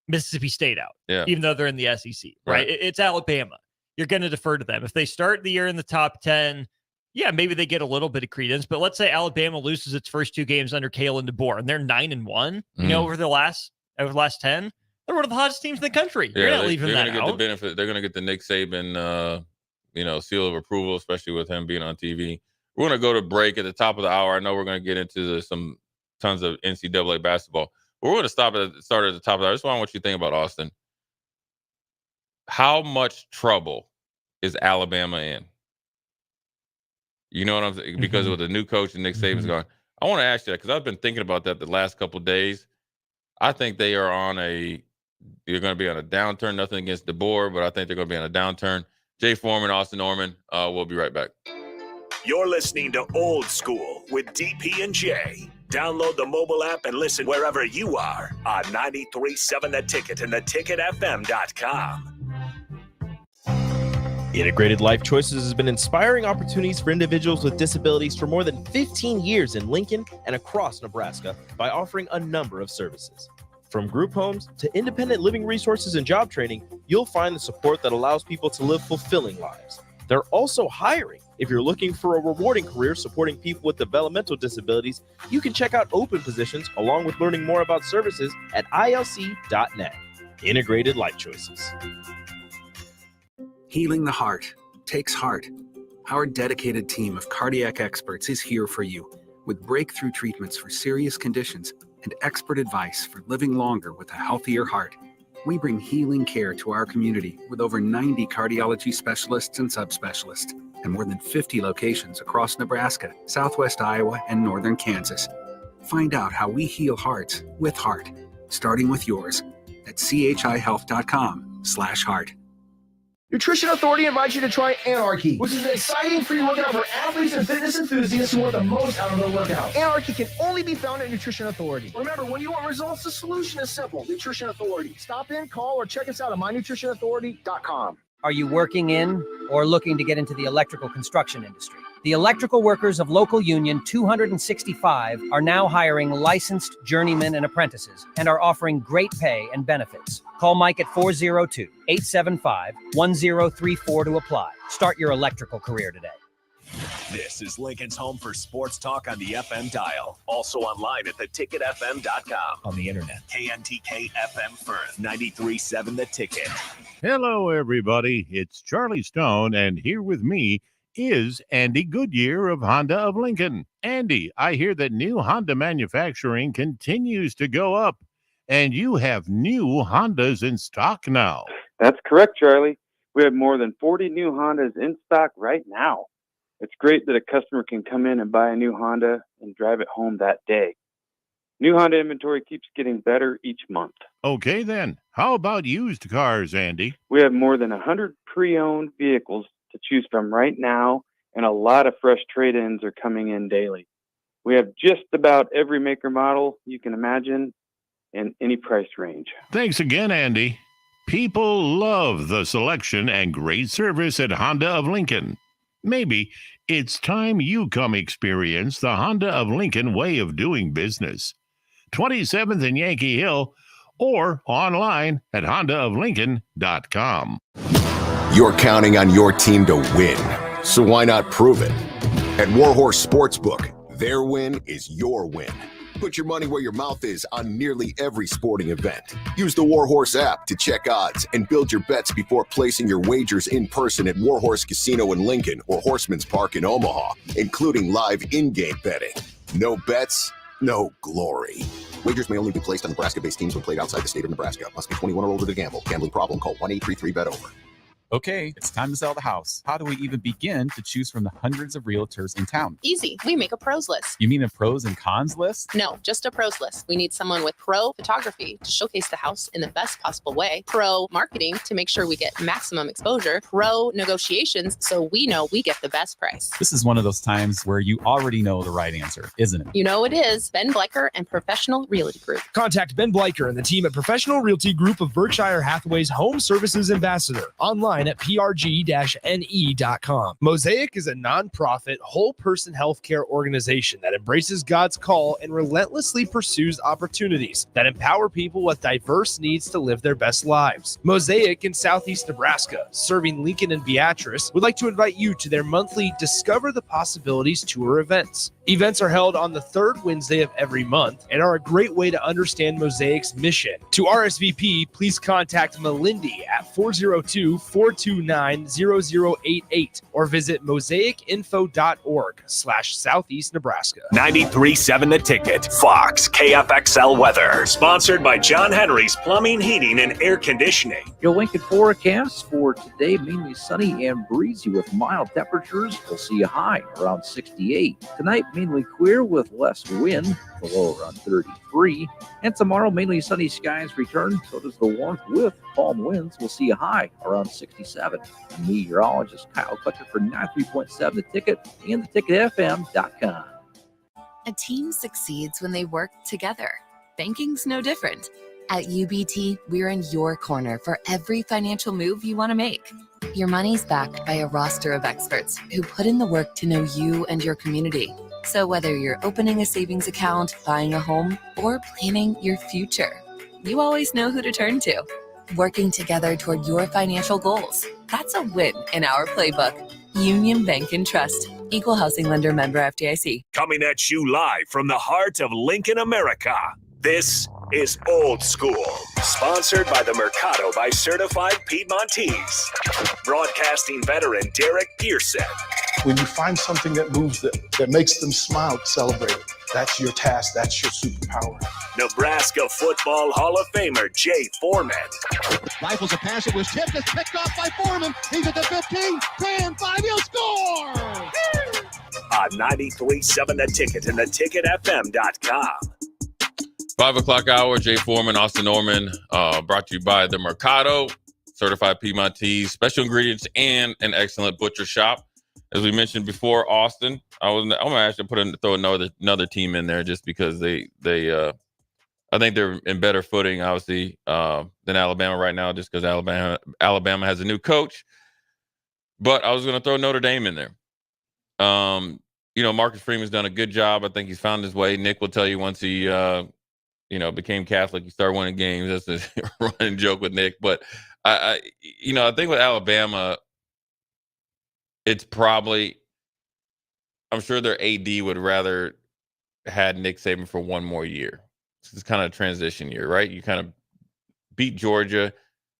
Mississippi State out, even though they're in the SEC, right? It's Alabama. You're going to defer to them. If they start the year in the top 10, yeah, maybe they get a little bit of credence, but let's say Alabama loses its first 2 games under Kalen DeBoer and they're 9-1, over the last 10. They're one of the hottest teams in the country. You're not leaving that out. They're going to get the benefit. They're going to get the Nick Saban, seal of approval, especially with him being on TV. We're going to go to break at the top of the hour. I know we're going to get into some tons of NCAA basketball. But we're going to start at the top of the hour. This is what I want you to think about, Austin. How much trouble is Alabama in? You know what I'm saying? Because with the new coach and Nick Saban's gone. I want to ask you that because I've been thinking about that the last couple of days. I think they are you're going to be on a downturn. Nothing against DeBoer, but I think they're going to be on a downturn. Jay Foreman, Austin Norman. We'll be right back. You're listening to Old School with DP and J. Download the mobile app and listen wherever you are on 93.7 The Ticket and theticketfm.com. Integrated Life Choices has been inspiring opportunities for individuals with disabilities for more than 15 years in Lincoln and across Nebraska by offering a number of services. From group homes to independent living resources and job training, you'll find the support that allows people to live fulfilling lives. They're also hiring. If you're looking for a rewarding career supporting people with developmental disabilities, you can check out open positions along with learning more about services at ilc.net. Integrated Life Choices. Healing the heart takes heart. Our dedicated team of cardiac experts is here for you with breakthrough treatments for serious conditions and expert advice for living longer with a healthier heart. We bring healing care to our community with over 90 cardiology specialists and subspecialists and more than 50 locations across Nebraska, Southwest Iowa, and northern Kansas. Find out how we heal hearts with heart, starting with yours at chihealth.com/heart. Nutrition Authority invites you to try Anarchy, which is an exciting free workout for athletes and fitness enthusiasts who want the most out of their workout. Anarchy can only be found at Nutrition Authority. Remember, when you want results, the solution is simple. Nutrition Authority. Stop in, call, or check us out at mynutritionauthority.com. Are you working in or looking to get into the electrical construction industry? The electrical workers of Local Union 265 are now hiring licensed journeymen and apprentices and are offering great pay and benefits. Call Mike at 402-875-1034 to apply. Start your electrical career today. This is Lincoln's home for sports talk on the FM dial. Also online at theticketfm.com. On the internet. KNTK FM Firth, 93.7 The Ticket. Hello, everybody. It's Charlie Stone, and here with me is Andy Goodyear of Honda of Lincoln. Andy, I hear that new Honda manufacturing continues to go up, and you have new Hondas in stock now. That's correct, Charlie. We have more than 40 new Hondas in stock right now. It's great that a customer can come in and buy a new Honda and drive it home that day. New Honda inventory keeps getting better each month. Okay, then. How about used cars, Andy? We have more than 100 pre-owned vehicles to choose from right now, and a lot of fresh trade-ins are coming in daily. We have just about every maker model you can imagine in any price range. Thanks again, Andy. People love the selection and great service at Honda of Lincoln. Maybe it's time you come experience the Honda of Lincoln way of doing business. 27th and Yankee Hill, or online at hondaoflincoln.com. You're counting on your team to win, so why not prove it? At Warhorse Sportsbook, their win is your win. Put your money where your mouth is on nearly every sporting event. Use the Warhorse app to check odds and build your bets before placing your wagers in person at Warhorse Casino in Lincoln or Horseman's Park in Omaha, including live in-game betting. No bets, no glory. Wagers may only be placed on Nebraska-based teams when played outside the state of Nebraska. Must be 21 or older to gamble. Gambling problem? Call 1-833-BET-OVER. Okay, it's time to sell the house. How do we even begin to choose from the hundreds of realtors in town? Easy. We make a pros list. You mean a pros and cons list? No, just a pros list. We need someone with pro photography to showcase the house in the best possible way, pro marketing to make sure we get maximum exposure, pro negotiations so we know we get the best price. This is one of those times where you already know the right answer, isn't it? You know it is. Ben Bleicher and Professional Realty Group. Contact Ben Bleicher and the team at Professional Realty Group of Berkshire Hathaway's Home Services Ambassador. Online at prg-ne.com. Mosaic is a nonprofit, whole-person healthcare organization that embraces God's call and relentlessly pursues opportunities that empower people with diverse needs to live their best lives. Mosaic in Southeast Nebraska, serving Lincoln and Beatrice, would like to invite you to their monthly Discover the Possibilities tour events. Events are held on the third Wednesday of every month and are a great way to understand Mosaic's mission. To RSVP, please contact Melindy at 402-429-0088 or visit mosaicinfo.org/Southeast Nebraska. 93.7 The Ticket, Fox, KFXL weather. Sponsored by John Henry's Plumbing, Heating, and Air Conditioning. Your Lincoln forecast for today, mainly sunny and breezy with mild temperatures. We'll see a high around 68. Tonight, mainly clear with less wind, the low around 33. And tomorrow, mainly sunny skies return. So does the warmth with calm winds. We'll see a high around 67. Meteorologist Kyle Clutcher for 93.7 The Ticket and theticketfm.com. A team succeeds when they work together. Banking's no different. At UBT, we're in your corner for every financial move you want to make. Your money's backed by a roster of experts who put in the work to know you and your community. So whether you're opening a savings account, buying a home, or planning your future, you always know who to turn to. Working together toward your financial goals. That's a win in our playbook. Union Bank and Trust. Equal housing lender, member FDIC. Coming at you live from the heart of Lincoln, America. This is Old School. Sponsored by the Mercado by Certified Piedmontese. Broadcasting veteran Derek Pearson. When you find something that moves that makes them smile, celebrate it. That's your task. That's your superpower. Nebraska Football Hall of Famer Jay Foreman. Rifles a pass. It was tipped. It's picked off by Foreman. He's at the 15, 10, 5. He'll score! On 93.7 The Ticket and theticketfm.com. 5 o'clock hour, Jay Foreman, Austin Norman, brought to you by the Mercado, Certified Piedmontese, special ingredients, and an excellent butcher shop. As we mentioned before, Austin, I'm gonna actually throw another team in there just because they I think they're in better footing, obviously, than Alabama right now, just because Alabama has a new coach. But I was gonna throw Notre Dame in there. Marcus Freeman's done a good job. I think he's found his way. Nick will tell you once he became Catholic, he started winning games. That's a running joke with Nick. But I think with Alabama, it's probably, I'm sure their AD would rather had Nick Saban for one more year. It's kind of a transition year, right? You kind of beat Georgia,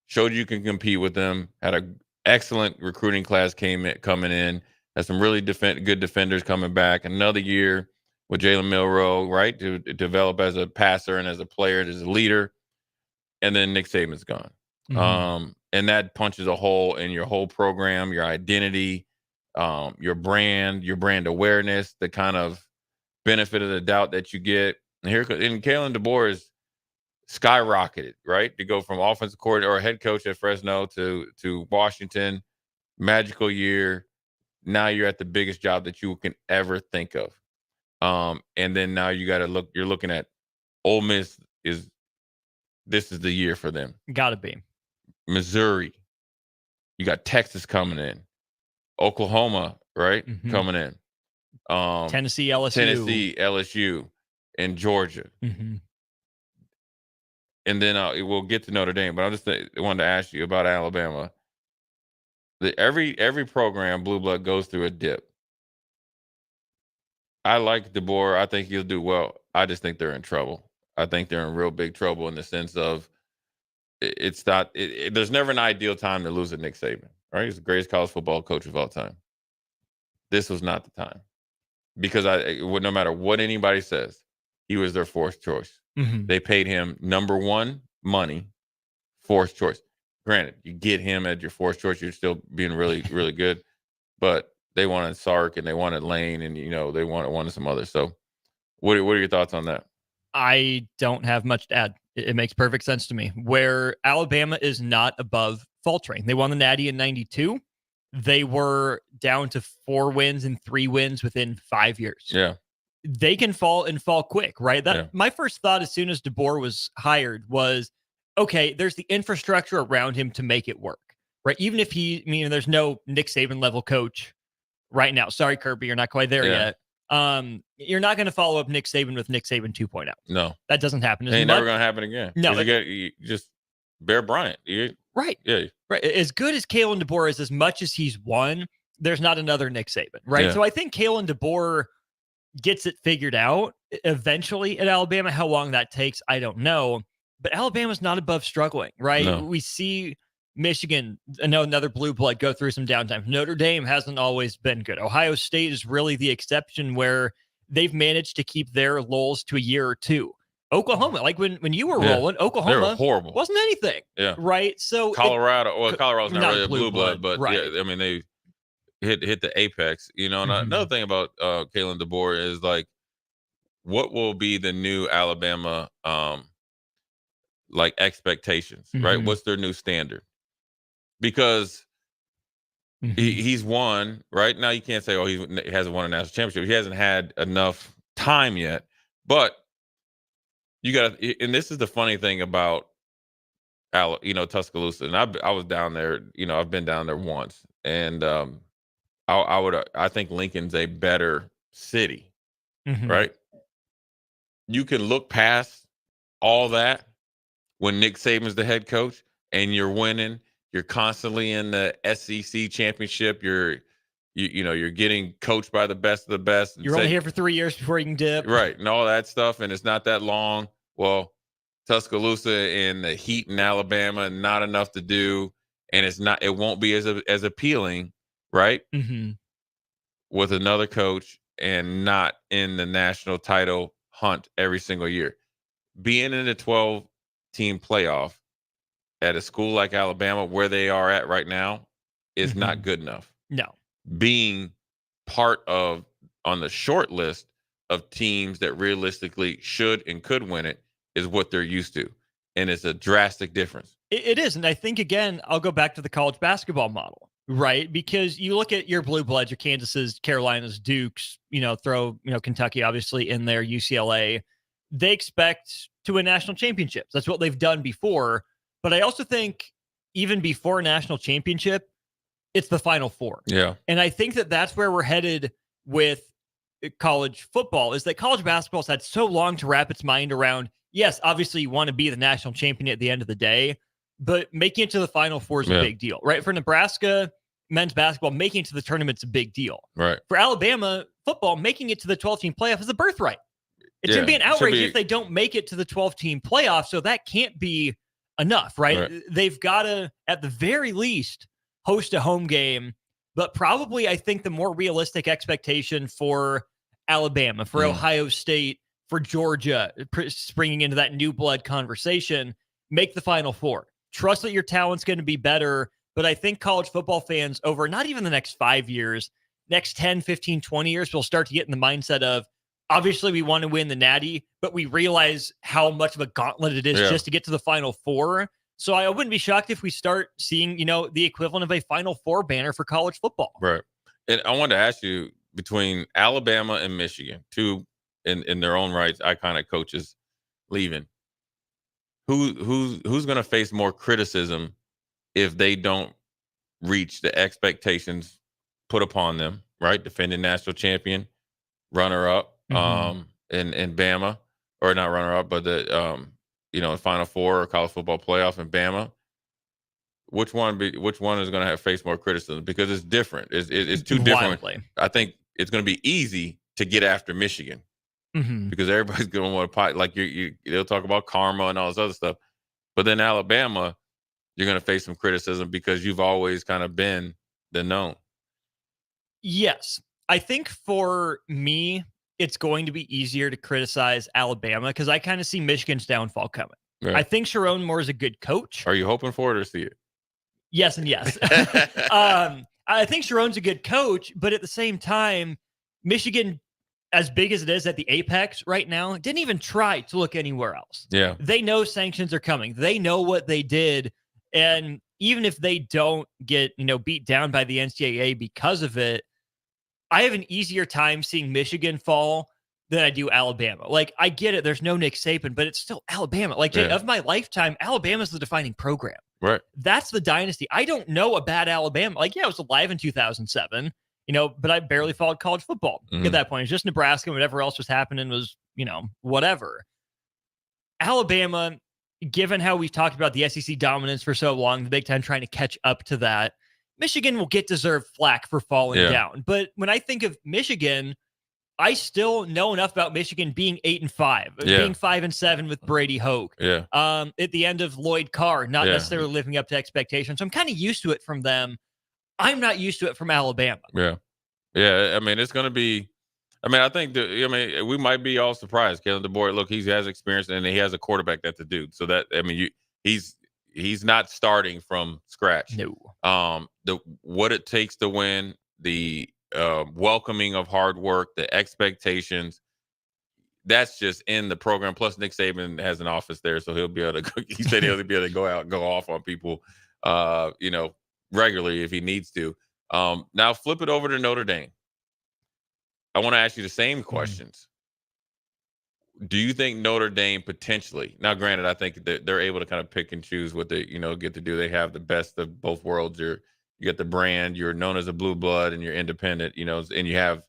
showed you can compete with them, had an excellent recruiting class coming in, had some really good defenders coming back. Another year with Jalen Milroe, right, to develop as a passer and as a player, as a leader. And then Nick Saban's gone. Mm-hmm. And that punches a hole in your whole program, your identity, your brand awareness, the kind of benefit of the doubt that you get. And Kalen DeBoer is skyrocketed, right? To go from offensive coordinator or head coach at Fresno to Washington, magical year. Now you're at the biggest job that you can ever think of. And then now you're looking at Ole Miss this is the year for them. Gotta be. Missouri. You got Texas coming in. Oklahoma, right? Mm-hmm. Coming in. Tennessee, LSU, and Georgia. Mm-hmm. And then we'll get to Notre Dame, but I just wanted to ask you about Alabama. Every program, Blue Blood, goes through a dip. I like DeBoer. I think he'll do well. I just think they're in trouble. I think they're in real big trouble in the sense of there's never an ideal time to lose at Nick Saban, right? He's the greatest college football coach of all time. This was not the time because no matter what anybody says, he was their fourth choice. Mm-hmm. They paid him number one money, fourth choice. Granted, you get him at your fourth choice, you're still being really, really good. But they wanted Sark and they wanted Lane and, they wanted some others. So what are your thoughts on that? I don't have much to add. It makes perfect sense to me. Where Alabama is not above faltering. They won the Natty in 92. They were down to 4 wins and 3 wins within 5 years. Yeah. They can fall and fall quick, right? My first thought as soon as DeBoer was hired was, okay, there's the infrastructure around him to make it work, right? Even if there's no Nick Saban level coach right now. Sorry, Kirby, you're not quite there yet. You're not going to follow up Nick Saban with Nick Saban 2.0. No. That doesn't happen. It ain't never going to happen again. No. You just Bear Bryant. Right. Yeah. Right. As good as Kalen DeBoer is, as much as he's won, there's not another Nick Saban, right? Yeah. So I think Kalen DeBoer gets it figured out eventually at Alabama. How long that takes, I don't know. But Alabama's not above struggling, right? No. We see Michigan, another blue blood, go through some downtime. Notre Dame hasn't always been good. Ohio State is really the exception where they've managed to keep their lulls to a year or two. Oklahoma, like when you were rolling, Oklahoma, they were horrible. Wasn't anything. Yeah. Right. So Colorado's not really a blue blood, but right. yeah, I mean, they hit the apex, And another thing about Kalen DeBoer is like, what will be the new Alabama like expectations, right? What's their new standard? Because he's won, right? Now you can't say, he hasn't won a national championship. He hasn't had enough time yet. But you got to, and this is the funny thing about Tuscaloosa. And I was down there, I've been down there once. And I think Lincoln's a better city, right? You can look past all that when Nick Saban's the head coach and you're winning. You're constantly in the SEC championship. You're getting coached by the best of the best. You're only here for 3 years before you can dip. Right. And all that stuff. And it's not that long. Well, Tuscaloosa and the heat in Alabama, not enough to do. And it won't be as appealing, right? With another coach and not in the national title hunt every single year. Being in the 12-team playoff at a school like Alabama, where they are at right now, is not good enough. No. Being part of on the short list of teams that realistically should and could win it is what they're used to. And it's a drastic difference. It is. And I think, again, I'll go back to the college basketball model, right? Because you look at your blue bloods, your Kansases, Carolinas, Dukes, throw, Kentucky obviously in there, UCLA. They expect to win national championships. That's what they've done before. But I also think even before a national championship, it's the Final Four. Yeah. And I think that that's where we're headed with college football, is that college basketball's had so long to wrap its mind around, yes, obviously you want to be the national champion at the end of the day, but making it to the Final Four is a big deal, right? For Nebraska men's basketball, making it to the tournament's a big deal. Right. For Alabama football, making it to the 12-team playoff is a birthright. It's going to be an outrage if they don't make it to the 12-team playoff, so that can't be enough, right? They've got to, at the very least, host a home game, but probably I think the more realistic expectation for Alabama, for Ohio State, for Georgia, springing into that new blood conversation, make the Final Four. Trust that your talent's going to be better, but I think college football fans over not even the next 5 years, next 10, 15, 20 years will start to get in the mindset of, obviously we want to win the Natty, but we realize how much of a gauntlet it is just to get to the Final Four. So I wouldn't be shocked if we start seeing, the equivalent of a Final Four banner for college football. Right. And I wanted to ask you, between Alabama and Michigan, two in their own rights iconic coaches leaving, who's going to face more criticism if they don't reach the expectations put upon them, right? Defending national champion, runner-up, and Bama, or not runner-up, but the Final Four or college football playoff in Bama. Which one is going to face more criticism? Because it's different. It's too different. Wildly. I think it's going to be easy to get after Michigan because everybody's going to want to like they'll talk about karma and all this other stuff. But then Alabama, you're going to face some criticism because you've always kind of been the known. Yes. I think for me, it's going to be easier to criticize Alabama because I kind of see Michigan's downfall coming. Right. I think Sharon Moore is a good coach. Are you hoping for it or see it? Yes and yes. I think Sharon's a good coach, but at the same time, Michigan, as big as it is at the apex right now, didn't even try to look anywhere else. Yeah. They know sanctions are coming. They know what they did. And even if they don't get, beat down by the NCAA because of it, I have an easier time seeing Michigan fall than I do Alabama. Like, I get it. There's no Nick Saban, but it's still Alabama. Like, Jay, of my lifetime, Alabama's the defining program. Right. That's the dynasty. I don't know a bad Alabama. Like, yeah, I was alive in 2007, but I barely followed college football at that point. It's just Nebraska. Whatever else was happening was, whatever. Alabama, given how we've talked about the SEC dominance for so long, the Big Ten trying to catch up to that, Michigan will get deserved flack for falling down. But when I think of Michigan, I still know enough about Michigan being 8-5, being 5-7 with Brady Hoke. Yeah. At the end of Lloyd Carr, not necessarily living up to expectations. So I'm kind of used to it from them. I'm not used to it from Alabama. Yeah. Yeah. I mean, it's going to be, I think we might be all surprised. Kalen DeBoer, look, he has experience and he has a quarterback that's a dude. So that, he's not starting from scratch. No. What it takes to win, the welcoming of hard work, the expectations, that's just in the program. Plus, Nick Saban has an office there, so he'll be able to. He said he'll be able to go out and go off on people, regularly if he needs to. Now, flip it over to Notre Dame. I want to ask you the same questions. Do you think Notre Dame potentially? Now, granted, I think that they're able to kind of pick and choose what they get to do. They have the best of both worlds. You get the brand. You're known as a blue blood, and you're independent. And you have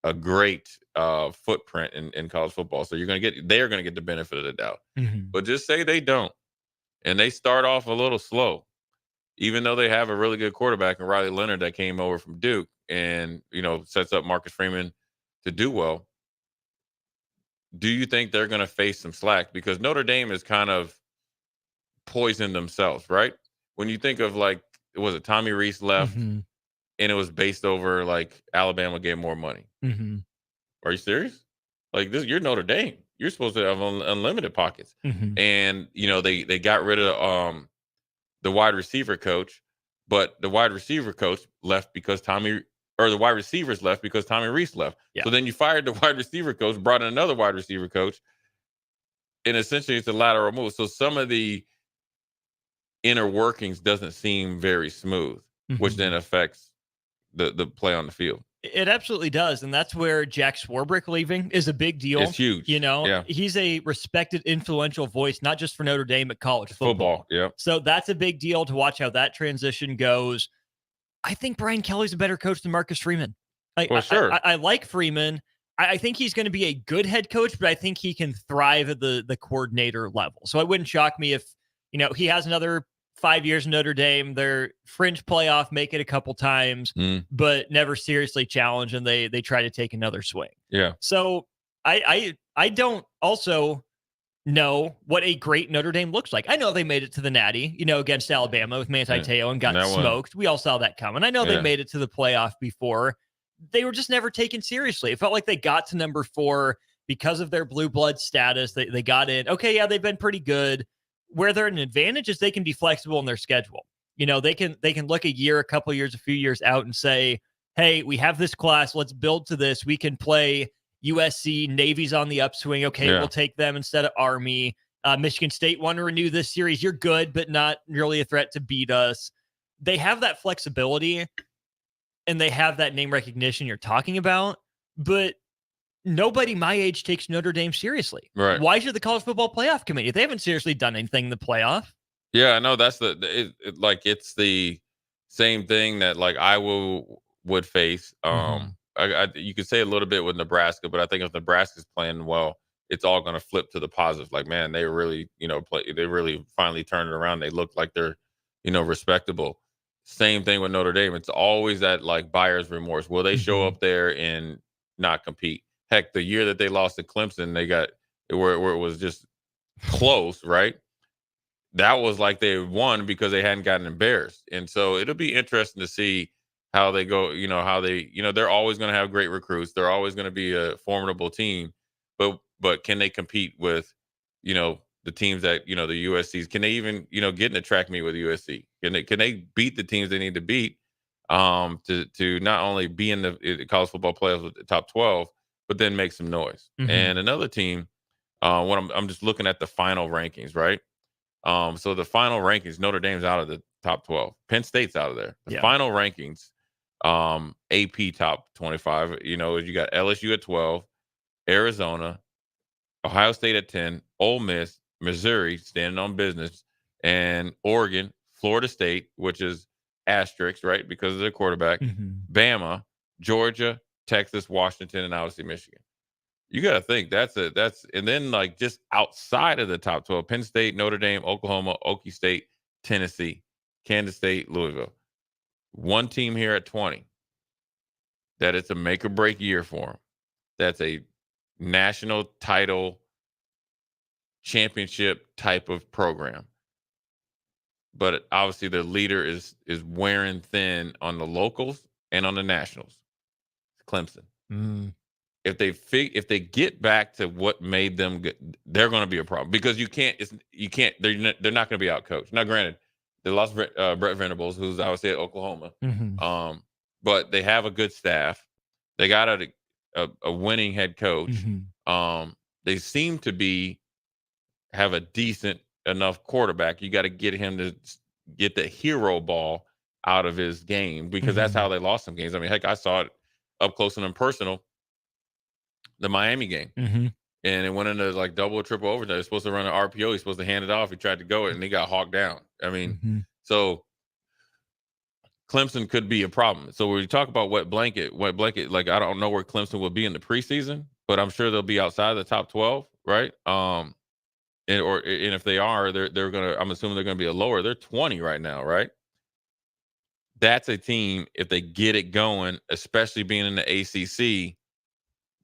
a great footprint in college football. So they're going to get the benefit of the doubt. But just say they don't, and they start off a little slow, even though they have a really good quarterback in Riley Leonard that came over from Duke, and sets up Marcus Freeman to do well. Do you think they're going to face some slack? Because Notre Dame is kind of poisoned themselves, right? When you think of was it Tommy Rees left, and it was based over Alabama gave more money. Are you serious? You're Notre Dame. You're supposed to have unlimited pockets. And they got rid of the wide receiver coach, but the wide receiver coach left because the wide receivers left because Tommy Rees left. So then you fired the wide receiver coach, brought in another wide receiver coach, and essentially it's a lateral move. So some of the inner workings doesn't seem very smooth, which then affects the play on the field. It absolutely does. And that's where Jack Swarbrick leaving is a big deal. It's huge. He's a respected, influential voice, not just for Notre Dame, but college football. Yeah. So that's a big deal to watch how that transition goes. I think Brian Kelly's a better coach than Marcus Freeman. Sure. I like Freeman. I think he's going to be a good head coach, but I think he can thrive at the coordinator level. So it wouldn't shock me if, he has another 5 years in Notre Dame. They're fringe playoff, make it a couple times, but never seriously challenge, and they try to take another swing. Yeah. So I don't also know what a great Notre Dame looks like. I know they made it to the Natty, against Alabama with Manti Te'o and got smoked. We all saw that coming. I know they made it to the playoff before. They were just never taken seriously. It felt like they got to number 4 because of their blue blood status. They got in. Okay, yeah, they've been pretty good. Where they're an advantage is they can be flexible in their schedule. They can look a year, a couple of years, a few years out and say, hey, we have this class. Let's build to this. We can play USC. Navy's on the upswing. Okay, we'll take them instead of Army. Michigan State want to renew this series. You're good, but not really a threat to beat us. They have that flexibility, and they have that name recognition you're talking about, but nobody my age takes Notre Dame seriously. Right. Why should the College Football Playoff Committee? They haven't seriously done anything in the playoff. Yeah, no, that's it's the same thing that Iowa would face. You could say a little bit with Nebraska, but I think if Nebraska's playing well, it's all going to flip to the positive. Man, they really, they really finally turned it around. They look like they're, respectable. Same thing with Notre Dame. It's always that buyer's remorse. Will they show up there and not compete? Heck, the year that they lost to Clemson, they got where it was just close, right? That was they won because they hadn't gotten embarrassed. And so it'll be interesting to see how they go, how they, they're always going to have great recruits. They're always going to be a formidable team, but can they compete with, the teams that, the USCs, can they even, get in the track meet with USC? Can they beat the teams they need to beat to not only be in the college football playoffs with the top 12, but then make some noise? Mhm. And another team, when I'm just looking at the final rankings, right? So the final rankings, Notre Dame's out of the top 12. Penn State's out of there. The final rankings, AP top 25, you got LSU at 12, Arizona, Ohio State at 10, Ole Miss, Missouri standing on business, and Oregon, Florida State, which is asterisk, right, because of their quarterback, Bama, Georgia, Texas, Washington, and obviously Michigan. You got to think and then like just outside of the top 12, Penn State, Notre Dame, Oklahoma, Okie State, Tennessee, Kansas State, Louisville. One team here at 20 that it's a make or break year for them. That's a national title championship type of program. But obviously their leader is wearing thin on the locals and on the nationals. Clemson. If they get back to what made them good, they're going to be a problem because they're not going to be out coached. Now, granted, they lost Brett Venables, who's obviously at Oklahoma. But they have a good staff. They got a winning head coach. They seem to have a decent enough quarterback. You got to get him to get the hero ball out of his game because that's how they lost some games. I mean, heck, I saw it up close and personal. The Miami game. And it went into like double or triple overtime. He was supposed to run an RPO. He's supposed to hand it off. He tried to go it and he got hawked down. I mean, so Clemson could be a problem. So when you talk about wet blanket, like I don't know where Clemson will be in the preseason, but I'm sure they'll be outside the top 12, right? And if they are, they're gonna. I'm assuming they're gonna be a lower. They're 20 right now, right? That's a team, if they get it going, especially being in the ACC,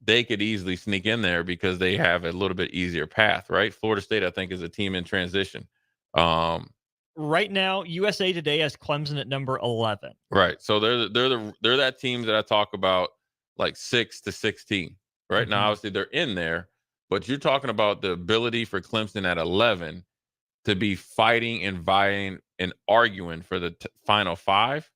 they could easily sneak in there because they have a little bit easier path, right? Florida State, I think, is a team in transition. Right now, USA Today has Clemson at number 11. Right. So they're that team that I talk about, like 6 to 16. Right now, obviously, they're in there, but you're talking about the ability for Clemson at 11 to be fighting and vying and arguing for the final 5.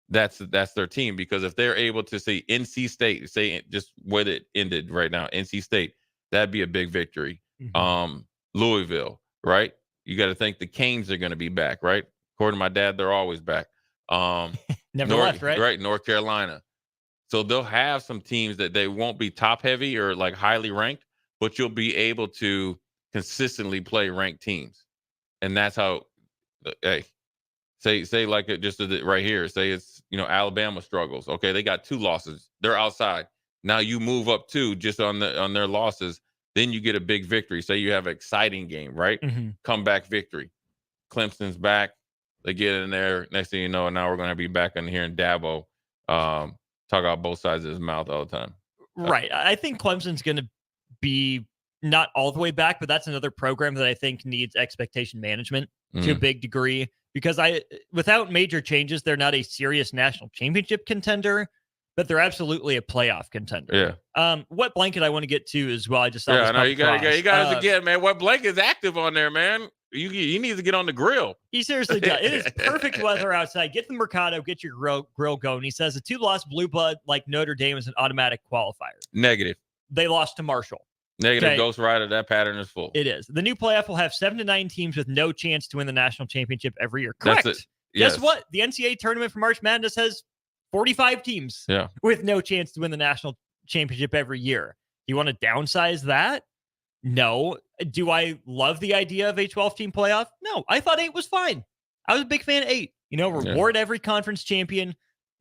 That's their team, because if they're able to say NC State, say just where it ended right now, NC State, that'd be a big victory. Louisville, right? You got to think the Canes are going to be back, right? According to my dad, they're always back. Never left, right? Right, North Carolina. So they'll have some teams that they won't be top heavy or like highly ranked, but you'll be able to consistently play ranked teams, and that's how. Hey, say like it just right here. Say it's Alabama struggles. Okay, they got 2 losses. They're outside. Now you move up 2 just on their losses. Then you get a big victory. Say you have an exciting game, right? Comeback victory. Clemson's back. They get in there. Next thing you know, now we're going to be back in here in Dabo. Talk out both sides of his mouth all the time. Right. I think Clemson's going to be not all the way back, but that's another program that I think needs expectation management to a big degree, because without major changes, they're not a serious national championship contender, but they're absolutely a playoff contender. Wet blanket I want to get to as well. I just I know you guys again, man. Wet blanket's active on there, man. You need to get on the grill. He seriously does. It is perfect weather outside. Get the Mercado, get your grill going. He says a 2-loss blue blood like Notre Dame is an automatic qualifier. Negative. They lost to Marshall. Negative. Okay. Ghost Rider. That pattern is full. It is. The new playoff will have 7 to 9 teams with no chance to win the national championship every year. Correct. That's it. Yes. Guess what? The NCAA tournament for March Madness has 45 teams with no chance to win the national championship every year. You want to downsize that? No. Do I love the idea of a 12-team playoff? No. I thought 8 was fine. I was a big fan of 8. Reward every conference champion,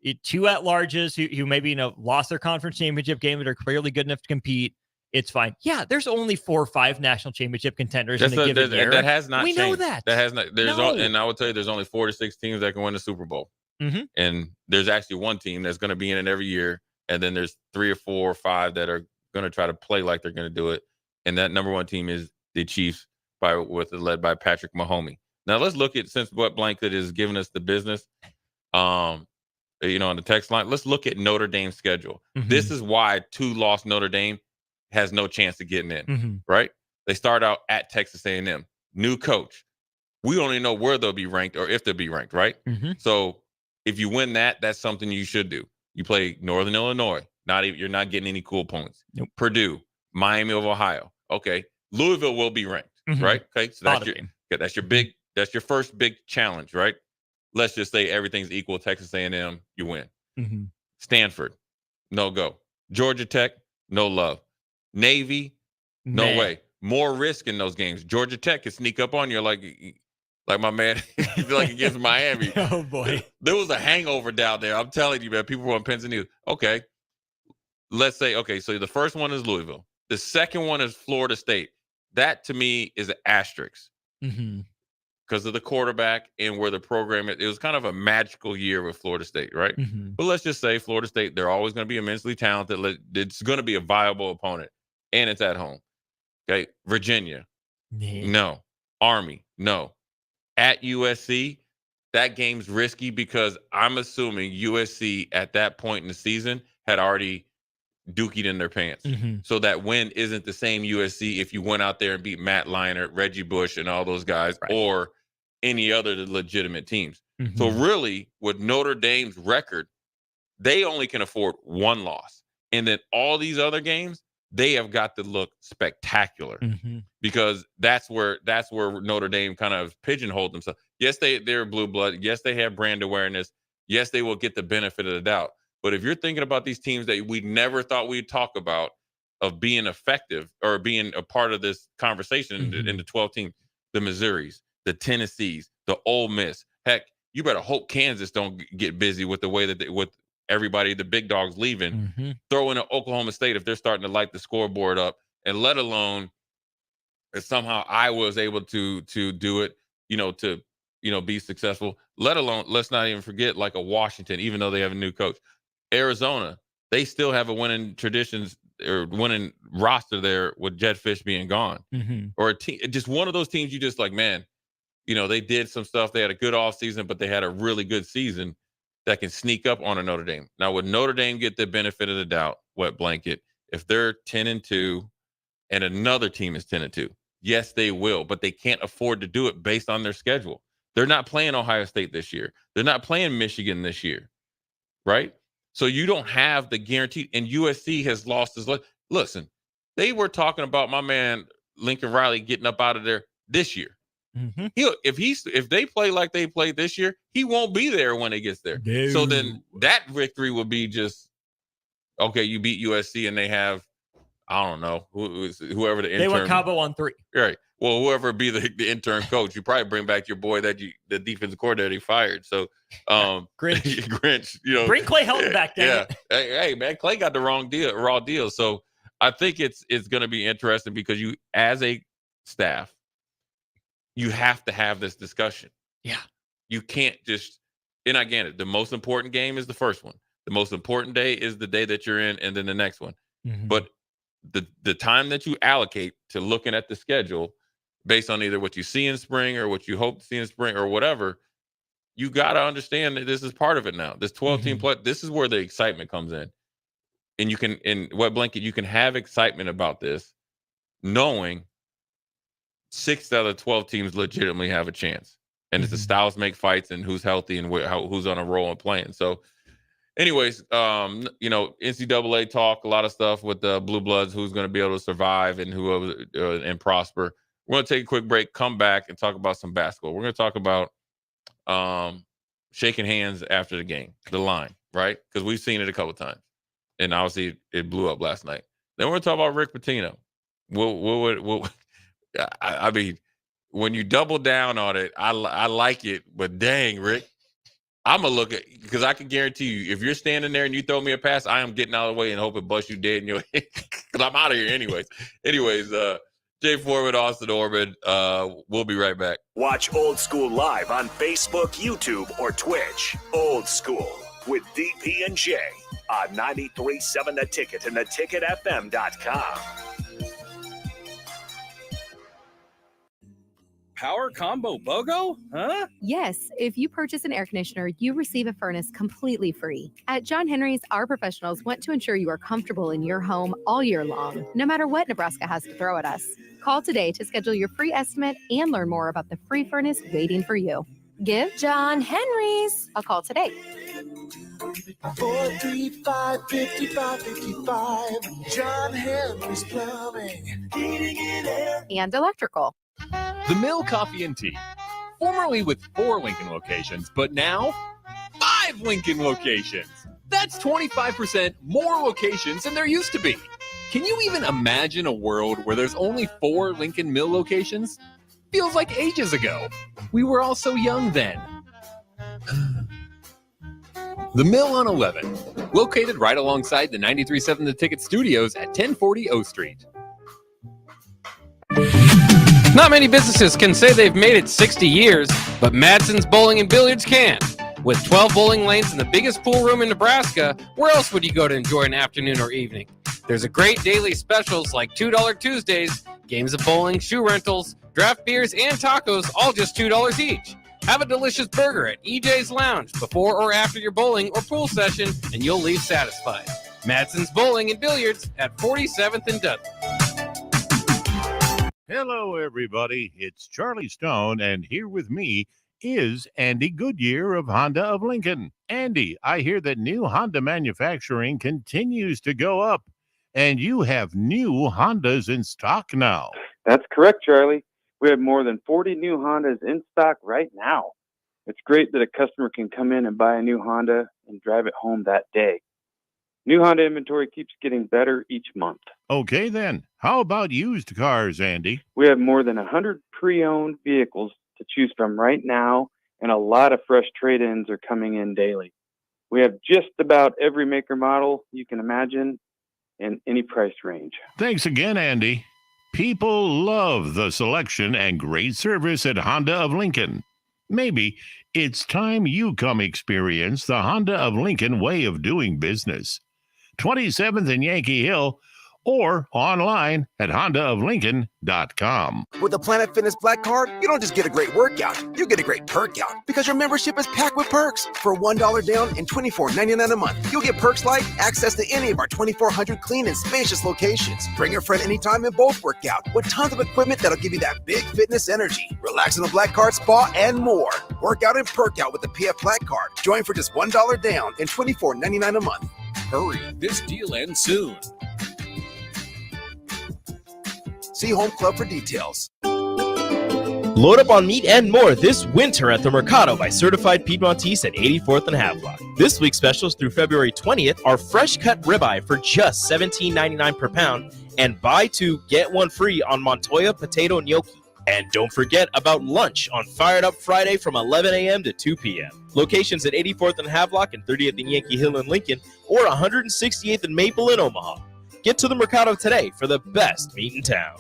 2 at-larges who maybe lost their conference championship game that are clearly good enough to compete. It's fine. Yeah, there's only 4 or 5 national championship contenders in a given year. That has not changed. We know that. That has not. And I will tell you, there's only 4 to 6 teams that can win the Super Bowl. And there's actually one team that's going to be in it every year, and then there's 3 or 4 or 5 that are going to try to play like they're going to do it. And that number 1 team is the Chiefs, led by Patrick Mahomes. Now let's look at, since Wet Blanket is giving us the business, on the text line, let's look at Notre Dame's schedule. This is why 2-loss Notre Dame has no chance of getting in, right? They start out at Texas A&M. New coach. We only know where they'll be ranked or if they'll be ranked, right? So if you win that, that's something you should do. You play Northern Illinois. You're not getting any cool points. Nope. Purdue, Miami of Ohio. Okay. Louisville will be ranked, right? Okay. So that's your first big challenge, right? Let's just say everything's equal. Texas A&M, you win. Stanford, no go. Georgia Tech, no love. Navy, no way. More risk in those games. Georgia Tech could sneak up on you like my man, like against Miami. Oh, boy. There was a hangover down there. I'm telling you, man. People were on pins and needles. Okay. Let's say, so the first one is Louisville. The second one is Florida State. That, to me, is an asterisk because of the quarterback and where the program is. It was kind of a magical year with Florida State, right? But let's just say Florida State, they're always going to be immensely talented. It's going to be a viable opponent, and it's at home. Okay, Virginia, no. Army, no. At USC, that game's risky because I'm assuming USC at that point in the season had already dookied in their pants. So that win isn't the same USC if you went out there and beat Matt Leinart, Reggie Bush, and all those guys, or any other legitimate teams. So really, with Notre Dame's record, they only can afford one loss. And then all these other games, they have got to look spectacular because that's where Notre Dame kind of pigeonholed themselves. Yes, they're blue blood. Yes, they have brand awareness. Yes, they will get the benefit of the doubt. But if you're thinking about these teams that we never thought we'd talk about of being effective or being a part of this conversation in the 12 teams, the Missouris, the Tennessees, the Ole Miss, heck, you better hope Kansas don't get busy with the way that with everybody, the big dogs leaving, throw in an Oklahoma State if they're starting to light the scoreboard up, and let alone if somehow I was able to do it, be successful, let alone, let's not even forget like a Washington, even though they have a new coach. Arizona, they still have a winning traditions or winning roster there with Jed Fish being gone. Or a team, just one of those teams you just like, man, they did some stuff. They had a good offseason, but they had a really good season that can sneak up on a Notre Dame. Now, would Notre Dame get the benefit of the doubt, wet blanket, if they're 10-2 and another team is 10-2? Yes, they will, but they can't afford to do it based on their schedule. They're not playing Ohio State this year. They're not playing Michigan this year, right? So you don't have the guarantee, and USC has lost his luck. Listen, they were talking about my man Lincoln Riley getting up out of there this year. If they play like they played this year, he won't be there when it gets there. So then that victory will be just okay. You beat USC and they have, I don't know, whoever the intern. They went Cabo on 3. Right. Well, whoever be the intern coach, you probably bring back your boy the defensive coordinator he fired. So Grinch, bring Clay Helton back. Yeah. Hey man, Clay got the raw deal. So I think it's going to be interesting because you, as a staff, you have to have this discussion. Yeah. You can't just, and again, the most important game is the first one. The most important day is the day that you're in, and then the next one. But the time that you allocate to looking at the schedule based on either what you see in spring or what you hope to see in spring or whatever, you got to understand that this is part of it now. This 12-team play, this is where the excitement comes in. And you can, in wet blanket, you can have excitement about this knowing 6 out of 12 teams legitimately have a chance. And it's the styles make fights and who's healthy and who's on a roll and playing. So anyways, NCAA talk, a lot of stuff with the Blue Bloods, who's going to be able to survive and who and prosper. We're going to take a quick break, come back and talk about some basketball. We're going to talk about shaking hands after the game, the line, right? Because we've seen it a couple of times. And obviously it blew up last night. Then we're going to talk about Rick Pitino. I mean, when you double down on it, I like it. But dang, Rick, I'm going to look at, because I can guarantee you, if you're standing there and you throw me a pass, I am getting out of the way and hope it busts you dead in your head. Because I'm out of here anyways. Jay Foreman, Austin Orman. We'll be right back. Watch Old School live on Facebook, YouTube, or Twitch. Old School with DP and J on 93.7 The Ticket and theticketfm.com. power combo BOGO? Huh? Yes, if you purchase an air conditioner, you receive a furnace completely free. At John Henry's, our professionals want to ensure you are comfortable in your home all year long, no matter what Nebraska has to throw at us. Call today to schedule your free estimate and learn more about the free furnace waiting for you. Give John Henry's a call today. 435-5555. John Henry's Plumbing, Heating and Air. And electrical. The Mill Coffee and Tea, formerly with 4 Lincoln locations, but now 5 Lincoln locations. That's 25% more locations than there used to be. Can you even imagine a world where there's only 4 Lincoln Mill locations? Feels like ages ago. We were all so young then. The Mill on 11, located right alongside the 93.7 The Ticket Studios at 1040 O Street. Not many businesses can say they've made it 60 years, but Madsen's Bowling and Billiards can. With 12 bowling lanes and the biggest pool room in Nebraska, where else would you go to enjoy an afternoon or evening? There's a great daily specials like $2 Tuesdays, games of bowling, shoe rentals, draft beers, and tacos, all just $2 each. Have a delicious burger at EJ's Lounge before or after your bowling or pool session, and you'll leave satisfied. Madsen's Bowling and Billiards at 47th and Dudley. Hello, everybody. It's Charlie Stone, and here with me is Andy Goodyear of Honda of Lincoln. Andy, I hear that new Honda manufacturing continues to go up, and you have new Hondas in stock now. That's correct, Charlie. We have more than 40 new Hondas in stock right now. It's great that a customer can come in and buy a new Honda and drive it home that day. New Honda inventory keeps getting better each month. Okay, then. How about used cars, Andy? We have more than 100 pre-owned vehicles to choose from right now, and a lot of fresh trade-ins are coming in daily. We have just about every maker model you can imagine in any price range. Thanks again, Andy. People love the selection and great service at Honda of Lincoln. Maybe it's time you come experience the Honda of Lincoln way of doing business. 27th and Yankee Hill, or online at hondaoflincoln.com. With the Planet Fitness Black Card, you don't just get a great workout, you get a great perk out because your membership is packed with perks. For $1 down and $24.99 a month, you'll get perks like access to any of our 2,400 clean and spacious locations. Bring your friend anytime and both work out with tons of equipment that'll give you that big fitness energy. Relax in the Black Card spa and more. Work out and perk out with the PF Black Card. Join for just $1 down and $24.99 a month. Hurry, this deal ends soon. See Home Club for details. Load up on meat and more this winter at the Mercado by Certified Piedmontese at 84th and Havelock. This week's specials through February 20th are fresh cut ribeye for just $17.99 per pound and buy 2, get 1 free on Montoya potato gnocchi. And don't forget about lunch on Fired Up Friday from 11 a.m. to 2 p.m. Locations at 84th and Havelock and 30th and Yankee Hill in Lincoln or 168th and Maple in Omaha. Get to the Mercado today for the best meat in town.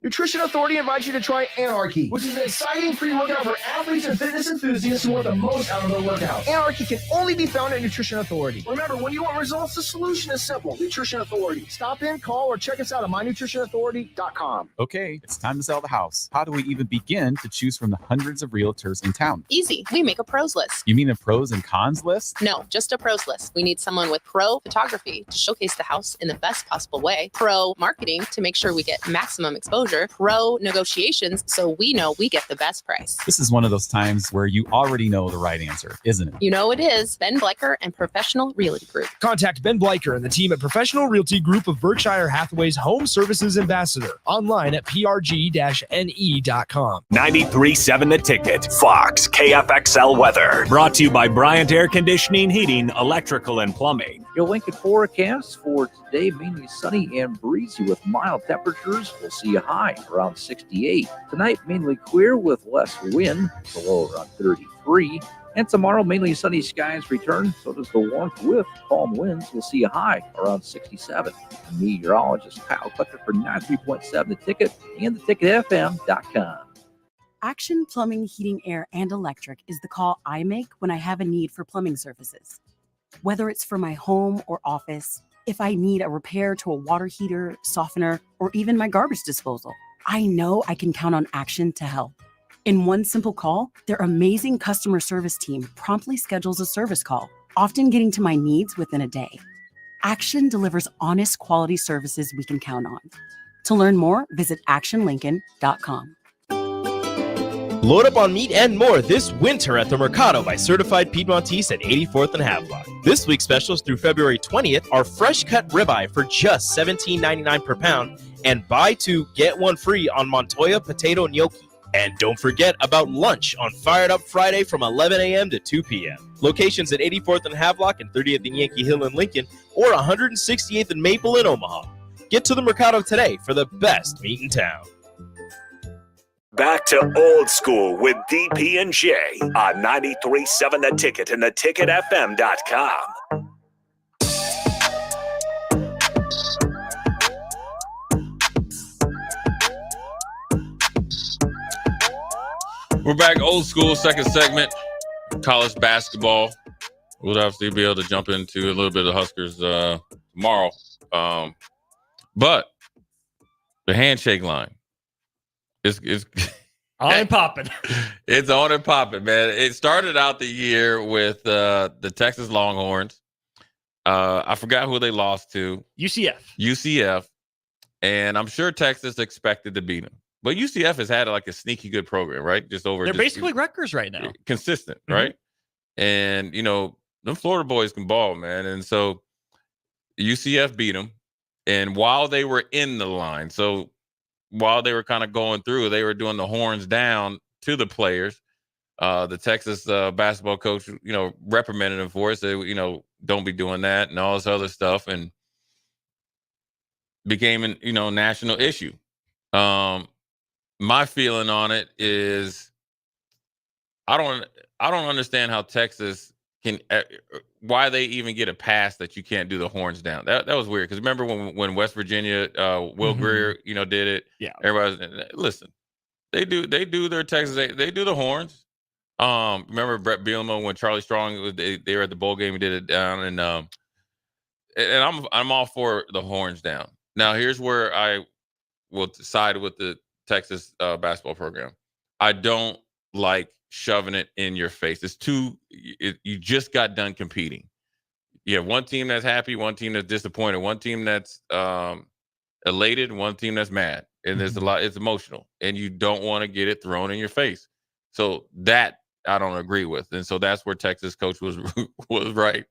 Nutrition Authority invites you to try Anarchy, which is an exciting free workout for athletes and fitness enthusiasts who want the most out of their workout. Anarchy can only be found at Nutrition Authority. Remember, when you want results, the solution is simple. Nutrition Authority. Stop in, call, or check us out at mynutritionauthority.com. Okay, it's time to sell the house. How do we even begin to choose from the hundreds of realtors in town? Easy. We make a pros list. You mean a pros and cons list? No, just a pros list. We need someone with pro photography to showcase the house in the best possible way, pro marketing to make sure we get maximum exposure, pro negotiations so we know we get the best price. This is one of those times where you already know the right answer, isn't it? You know it is. Ben Bleicher and Professional Realty Group. Contact Ben Bleicher and the team at Professional Realty Group of Berkshire Hathaway's Home Services Ambassador. Online at prg-ne.com. 93.7 The Ticket. Fox KFXL weather. Brought to you by Bryant Air Conditioning, Heating, Electrical, and Plumbing. Your Lincoln forecast for today, mainly sunny and breezy with mild temperatures. We'll see a high around 68. Tonight, mainly clear with less wind, the low around 33. And tomorrow, mainly sunny skies return. So does the warmth with calm winds. We'll see a high around 67. Meteorologist Kyle Clucker for 93.7 The Ticket and theticketfm.com. Action Plumbing, Heating, Air, and Electric is the call I make when I have a need for plumbing services. Whether it's for my home or office, if I need a repair to a water heater, softener, or even my garbage disposal, I know I can count on Action to help. In one simple call, their amazing customer service team promptly schedules a service call, often getting to my needs within a day. Action delivers honest, quality services we can count on. To learn more, visit actionlincoln.com. Load up on meat and more this winter at the Mercado by Certified Piedmontese at 84th and Havelock. This week's specials through February 20th are fresh cut ribeye for just $17.99 per pound and buy two, get one free on Montoya potato gnocchi. And don't forget about lunch on Fired Up Friday from 11 a.m. to 2 p.m. Locations at 84th and Havelock and 30th and Yankee Hill in Lincoln or 168th and Maple in Omaha. Get to the Mercado today for the best meat in town. Back to Old School with DP and J on 93.7 The Ticket and theticketfm.com. We're back, Old School, second segment, college basketball. We'll obviously be able to jump into a little bit of Huskers tomorrow. But the handshake line is on and popping. It's on and popping, man. It started out the year with the Texas Longhorns. I forgot who they lost to. UCF. And I'm sure Texas expected to beat them. But UCF has had like a sneaky good program, right? They're basically Rutgers right now. Consistent, right? And, you know, them Florida boys can ball, man. And so UCF beat them. And while they were in the line, so while they were kind of going through, they were doing the horns down to the players. The Texas basketball coach, you know, reprimanded them for it. Said, you know, don't be doing that and all this other stuff. And became an, you know, national issue. My feeling on it is I don't understand how Texas can why they even get a pass that you can't do the horns down. That was weird because remember when West Virginia Will Greer, you know, did it. Yeah. Everybody's listen. They do their Texas. They do the horns. Remember Brett Bielema when Charlie Strong they were at the bowl game and did it down and I'm all for the horns down. Now here's where I will side with the Texas basketball program. I don't like shoving it in your face. It's you just got done competing. You have one team that's happy, one team that's disappointed, one team that's elated, one team that's mad. And there's a lot, it's emotional. And you don't want to get it thrown in your face. So that I don't agree with. And so that's where Texas coach was right.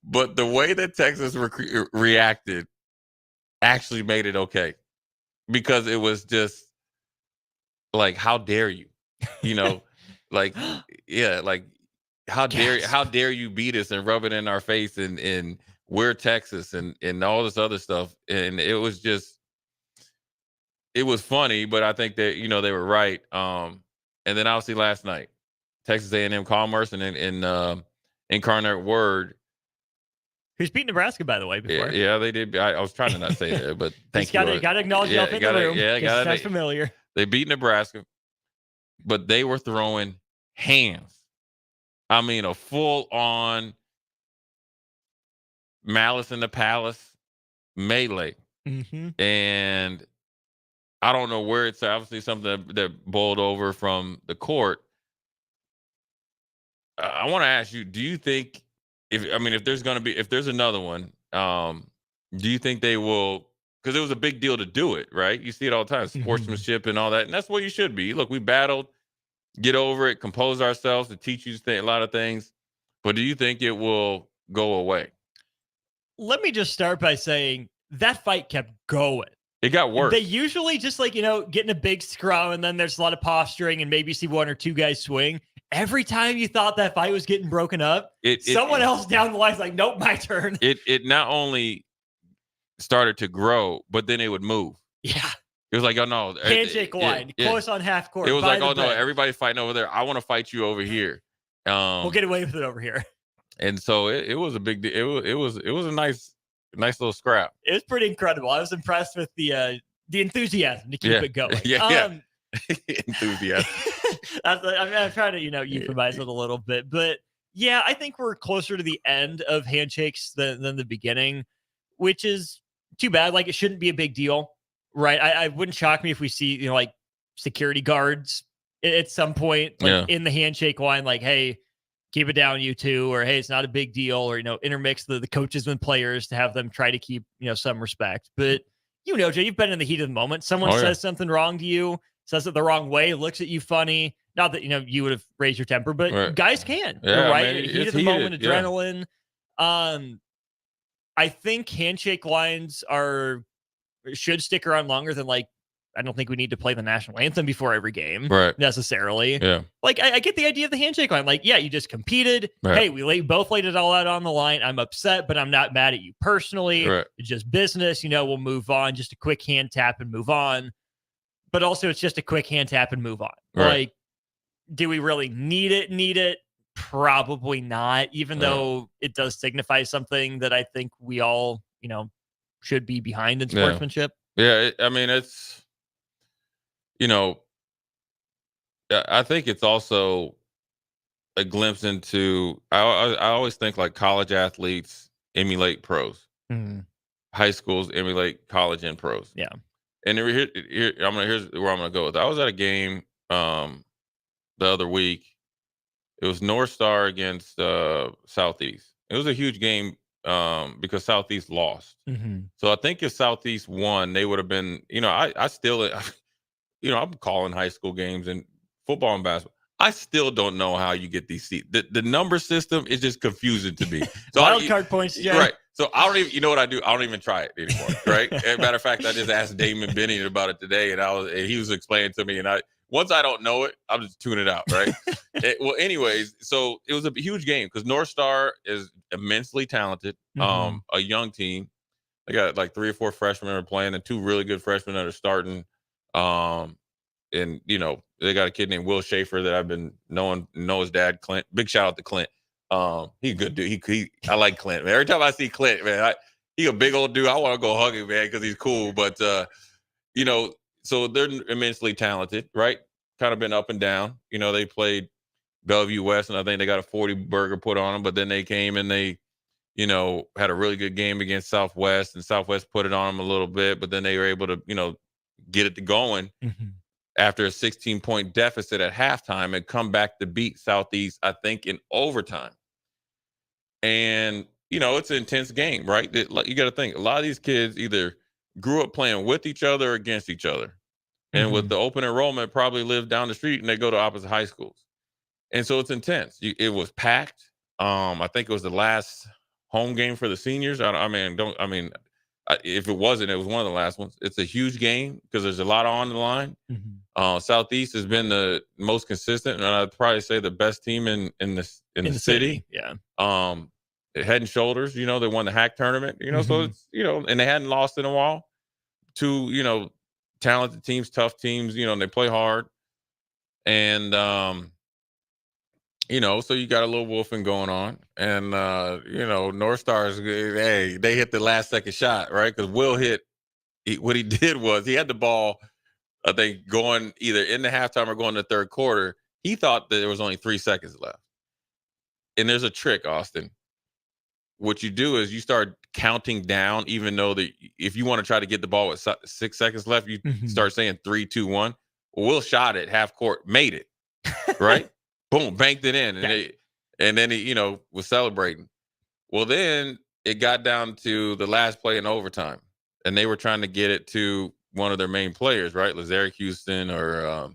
But the way that Texas reacted actually made it okay. Because it was just like, how dare you? You know, like, yeah, like how dare you beat us and rub it in our face and we're Texas and all this other stuff. And it was funny, but I think that, you know, they were right. And then obviously last night, Texas A&M Commerce and Incarnate Word. Who's beat Nebraska, by the way, before. Yeah, they did. I was trying to not say that, but thank you. Got to acknowledge the elephant in the room. Yeah, that's familiar. They beat Nebraska, but they were throwing hands. I mean, a full-on Malice in the Palace melee. Mm-hmm. And I don't know where it's obviously something that boiled over from the court. I want to ask you, do you think if there's another one, do you think they will, because it was a big deal to do it, right? You see it all the time, sportsmanship and all that. And that's what you should be. Look, we battled, get over it, compose ourselves to teach you a lot of things. But do you think it will go away? Let me just start by saying that fight kept going. It got worse. They usually just like, get in a big scrum and then there's a lot of posturing and maybe see one or two guys swing. Every time you thought that fight was getting broken up, someone else down the line's like, nope, my turn. It not only started to grow, but then it would move. Yeah. It was like, oh no. Handshake line, close on half court. It was like, oh no, everybody's fighting over there. I want to fight you over here. We'll get away with it over here. And so it was a big deal. It was a nice little scrap. It was pretty incredible. I was impressed with the enthusiasm to keep it going. Yeah. Enthusiasm. I'm trying to, euphemize it a little bit, but yeah, I think we're closer to the end of handshakes than the beginning, which is too bad. Like, it shouldn't be a big deal, right? I wouldn't shock me if we see, like security guards at some point, like in the handshake line, like, hey, keep it down, you two, or hey, it's not a big deal, or, intermix the coaches and players to have them try to keep, some respect. But, Jay, you've been in the heat of the moment. Someone says something wrong to you, says it the wrong way, looks at you funny. Not that, you would have raised your temper, but guys can, right? Heat of the moment, adrenaline. I think handshake lines should stick around longer than I don't think we need to play the national anthem before every game necessarily. Yeah. Like I get the idea of the handshake line. Like, yeah, you just competed. Right. Hey, we both laid it all out on the line. I'm upset, but I'm not mad at you personally. Right. It's just business. We'll move on. Just a quick hand tap and move on. But also it's just a quick hand tap and move on. Right. Like, do we really need it? Probably not, even though it does signify something that I think we all, should be behind in sportsmanship. Yeah. It's, I think it's also a glimpse into, I always think like college athletes emulate pros. Mm-hmm. High schools emulate college and pros. Yeah. And here's where I'm going to go with it. I was at a game the other week. It was North Star against Southeast. It was a huge game because Southeast lost. Mm-hmm. So I think if Southeast won, they would have been, I still, I'm calling high school games and football and basketball. I still don't know how you get these seats. The number system is just confusing to me. So wild card points, yeah. Right. So I don't even, you know what I do? I don't even try it anymore. Right. As a matter of fact, I just asked Damon Benning about it today, and he was explaining to me, and once I don't know it, I'll just tune it out. Right. Well, anyways, so it was a huge game because North Star is immensely talented. Mm-hmm. A young team. They got like 3 or 4 freshmen that are playing and 2 really good freshmen that are starting. And they got a kid named Will Schaefer that I've been know his dad, Clint. Big shout out to Clint. He's a good dude. I like Clint. Man. Every time I see Clint, man, he a big old dude. I want to go hug him, man, because he's cool. But so they're immensely talented, right? Kind of been up and down. They played Bellevue West, and I think they got a 40 burger put on them. But then they came and they, had a really good game against Southwest, and Southwest put it on them a little bit. But then they were able to, get it going. Mm-hmm. After a 16-point deficit at halftime and come back to beat Southeast, I think, in overtime. And, it's an intense game, right? You got to think, a lot of these kids either grew up playing with each other or against each other. And with the open enrollment, probably live down the street and they go to opposite high schools. And so it's intense. It was packed. I think it was the last home game for the seniors. If it wasn't, it was one of the last ones. It's a huge game because there's a lot on the line. Mm-hmm. Southeast has been the most consistent, and I'd probably say the best team in the city. Yeah. Head and shoulders. They won the HAC tournament. So it's and they hadn't lost in a while. 2 talented teams, tough teams. And they play hard, and so you got a little wolfing going on. And, North Stars, hey, they hit the last second shot, right? Because Will what he did was he had the ball, I think, going either in the halftime or going to the third quarter. He thought that there was only 3 seconds left. And there's a trick, Austin. What you do is you start counting down, even though if you want to try to get the ball with 6 seconds left, you start saying 3, 2, 1. Well, Will shot it half court, made it, right? Boom, banked it in, and then he, was celebrating. Well, then it got down to the last play in overtime, and they were trying to get it to one of their main players, right, Lazarick Houston or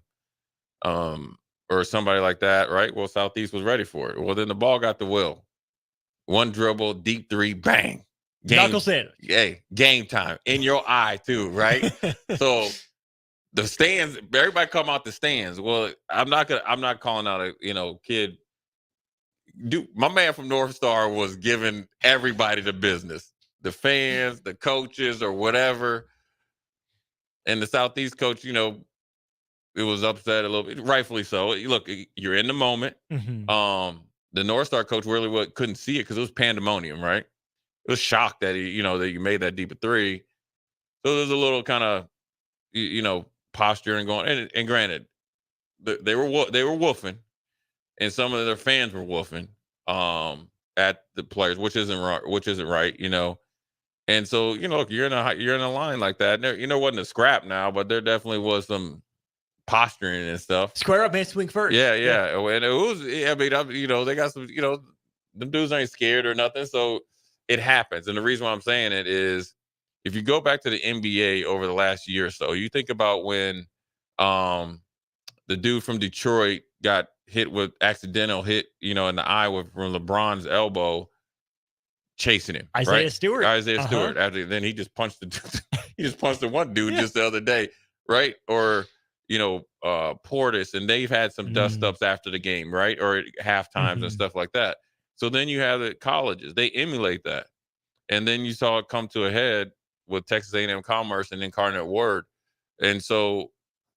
somebody like that, right? Well, Southeast was ready for it. Well, then the ball got to Will. One dribble, deep 3, bang. Knuckle sandwich. Hey, game time in your eye too, right? So. The stands, everybody come out the stands. Well, I'm not calling out a kid. Dude, my man from North Star was giving everybody the business, the fans, the coaches, or whatever. And the Southeast coach, it was upset a little bit, rightfully so. Look, you're in the moment. Mm-hmm. The North Star coach really couldn't see it because it was pandemonium, right? It was shocked that that you made that deep of 3. So there's a little kind of, posture and going, and granted, they were woofing, and some of their fans were woofing at the players, which isn't right, And so, look, you're in a line like that. There wasn't a scrap now, but there definitely was some posturing and stuff. Square up, man, swing first. Yeah. And it was, I mean, they got some, them dudes ain't scared or nothing. So it happens. And the reason why I'm saying it is, if you go back to the NBA over the last year or so, you think about when the dude from Detroit got hit with accidental hit, in the eye from LeBron's elbow, chasing him. Isaiah Stewart. Stewart. After then, he just punched the one dude just the other day, right? Or Portis, and they've had some dust ups after the game, right? Or at half times and stuff like that. So then you have the colleges, they emulate that, and then you saw it come to a head with Texas A&M Commerce and Incarnate Word, and so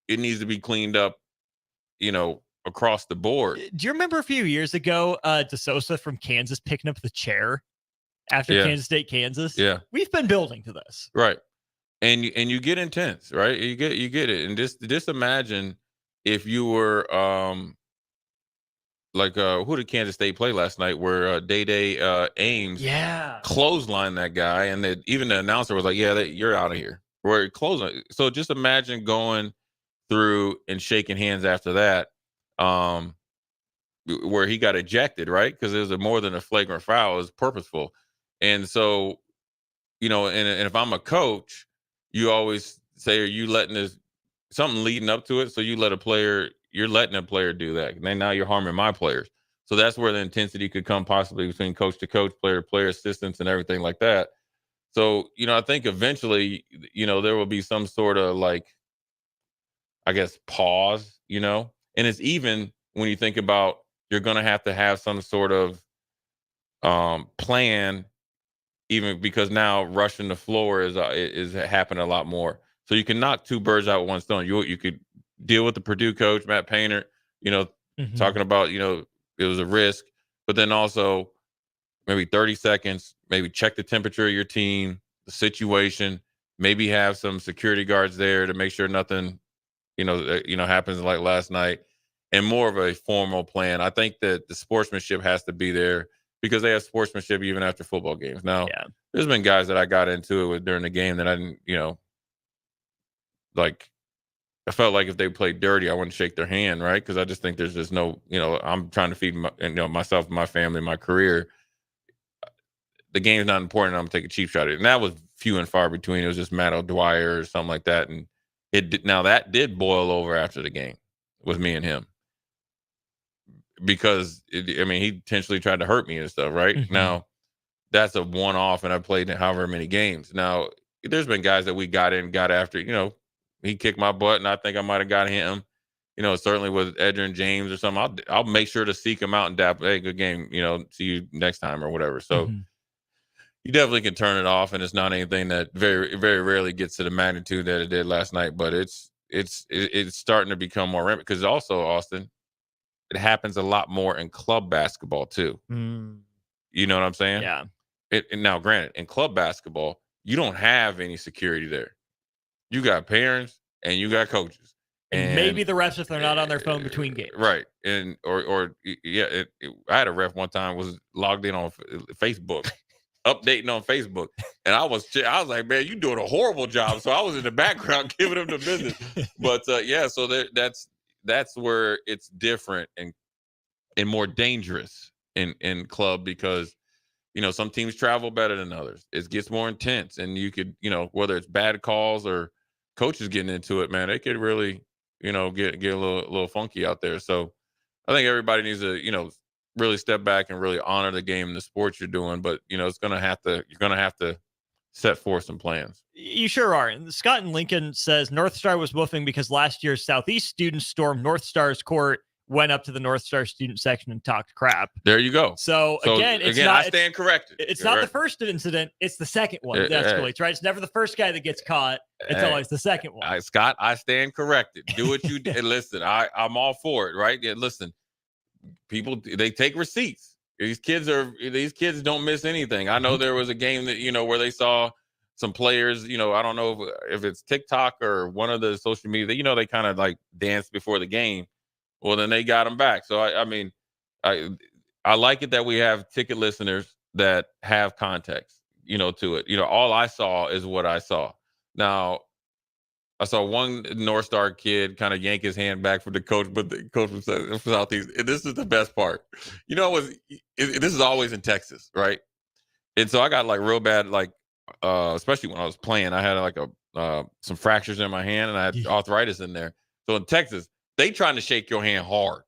it needs to be cleaned up, across the board. Do you remember a few years ago, DeSosa from Kansas picking up the chair after Kansas State, Kansas? Yeah, we've been building to this, right? And you get intense, right? You get it, and just imagine if you were who did Kansas State play last night? Where Day Ames clotheslined that guy, and even the announcer was like, "Yeah, you're out of here." Where clothesline. So just imagine going through and shaking hands after that, where he got ejected, right? Because it was more than a flagrant foul; it was purposeful. And so, and if I'm a coach, you always say, "Are you letting something leading up to it?" So you're letting a player do that. And then now you're harming my players. So that's where the intensity could come possibly between coach to coach, player to player, assistants, and everything like that. So, I think eventually, there will be some sort of pause, and it's even when you think about, you're going to have some sort of plan, even because now rushing the floor is happening a lot more. So you can knock two birds out with one stone. You could deal with the Purdue coach, Matt Painter, talking about, it was a risk, but then also maybe 30 seconds, maybe check the temperature of your team, the situation, maybe have some security guards there to make sure nothing, happens like last night, and more of a formal plan. I think that the sportsmanship has to be there, because they have sportsmanship even after football games. Now, there's been guys that I got into it with during the game that I didn't, I felt like if they played dirty, I wouldn't shake their hand, right? Because I just think there's just no, I'm trying to feed myself, my family, my career. The game's not important. I'm gonna take a cheap shot at it, and that was few and far between. It was just Matt O'Dwyer or something like that, and that did boil over after the game with me and him, because he intentionally tried to hurt me and stuff, right? Now, that's a one-off, and I played in however many games. Now, there's been guys that we got after, he kicked my butt, and I think I might have got him, certainly with Edgerrin James or something. I'll make sure to seek him out and dap, hey, good game, see you next time or whatever. So you definitely can turn it off, and it's not anything that very, very rarely gets to the magnitude that it did last night, but it's starting to become more rampant, because also, Austin, it happens a lot more in club basketball too. You know what I'm saying? Yeah. Now, granted, in club basketball, you don't have any security there. You got parents and you got coaches, and maybe the refs if they're not on their phone between games, right? And I had a ref one time was logged in on Facebook, updating on Facebook, and I was like, man, you doing a horrible job. So I was in the background giving them the business. But so that's where it's different and more dangerous in club, because some teams travel better than others. It gets more intense, and you could, whether it's bad calls or coaches getting into it, man, they could really, get a little funky out there. So I think everybody needs to, really step back and really honor the game and the sports you're doing. But, you're going to have to set forth some plans. You sure are. And Scott in Lincoln says North Star was woofing because last year's Southeast students stormed North Star's court, went up to the North Star student section and talked crap. There you go. So again, I stand corrected. It's not the first incident. It's the second one that escalates, right? It's never the first guy that gets caught. It's always the second one. Scott, I stand corrected. Do what you did. Listen, I'm all for it, right? Yeah, listen, people, they take receipts. These kids don't miss anything. I know there was a game that, where they saw some players, I don't know if it's TikTok or one of the social media, they kind of like danced before the game. Well, then they got them back. So, I like it that we have ticket listeners that have context. to it. All I saw is what I saw. Now, I saw one North Star kid kind of yank his hand back for the coach, but the coach from Southeast. And this is the best part. This is always in Texas, right? And so I got like real bad, like especially when I was playing, I had like some fractures in my hand and I had arthritis in there. So in Texas, they trying to shake your hand hard.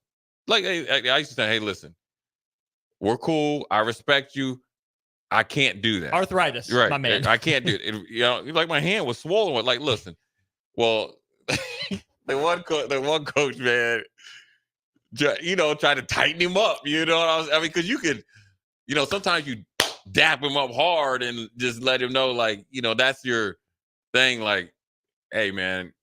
Like I used to say, hey, listen, we're cool. I respect you. I can't do that. Arthritis, right? My man. I can't do it. Like my hand was swollen. With, like, listen, well, the one coach, man, tried to tighten him up. Because you could, sometimes you dap him up hard and just let him know, like, that's your thing. Like, hey, man,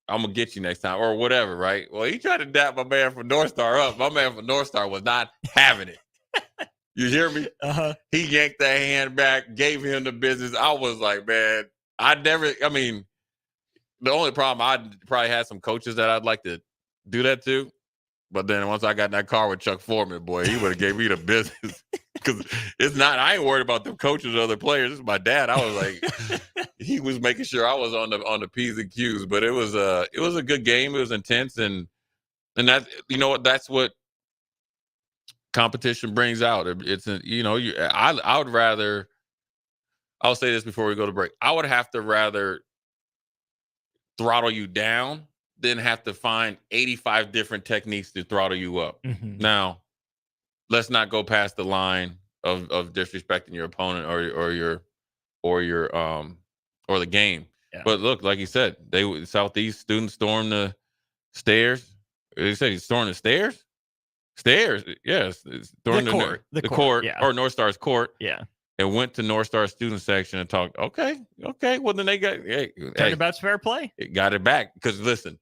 I'm gonna get you next time or whatever, right? Well, he tried to dap my man from North Star up. My man from North Star was not having it. You hear me? He yanked that hand back, gave him the business. I was like, man, the only problem, I probably had some coaches that I'd like to do that to. But then once I got in that car with Chuck Foreman, boy, he would have gave me the business. Because I ain't worried about them coaches or other players. This is my dad. I was like, he was making sure I was on the P's and Q's. But it was a good game. It was intense, and that that's what competition brings out. I would rather. I'll say this before we go to break. I would have to rather throttle you down than have to find 85 different techniques to throttle you up. Mm-hmm. Now, let's not go past the line of disrespecting your opponent or the game. Yeah. But look, like you said, Southeast students stormed the stairs. They said he stormed the stairs. Stairs, yes. Stormed the court, yeah. Or North Star's court. Yeah. And went to North Star student section and talked. Okay. Well, then they got Turnabout's fair play. It got it back because listen,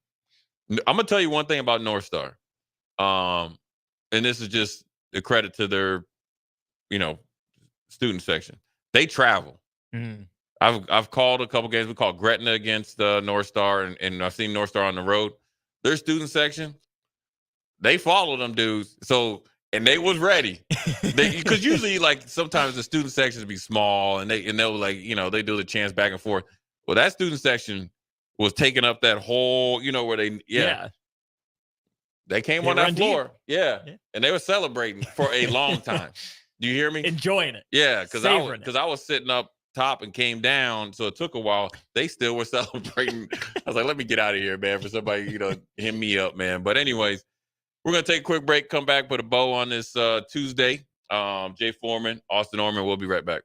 I'm gonna tell you one thing about North Star, and this is just a credit to their, student section. They travel. Mm. I've called a couple games. We called Gretna against North Star, and I've seen North Star on the road. Their student section, they follow them dudes. So. And they was ready, because usually, like, sometimes the student sections be small, and they'll like, they do the chants back and forth. Well, that student section was taking up that whole, where they came on that floor, and they were celebrating for a long time. Do you hear me? Enjoying it, because I was sitting up top and came down, so it took a while. They still were celebrating. I was like, let me get out of here, man, for somebody hit me up, man. But anyways. We're going to take a quick break, come back, put a bow on this Tuesday. Jay Foreman, Austin Orman, we'll be right back.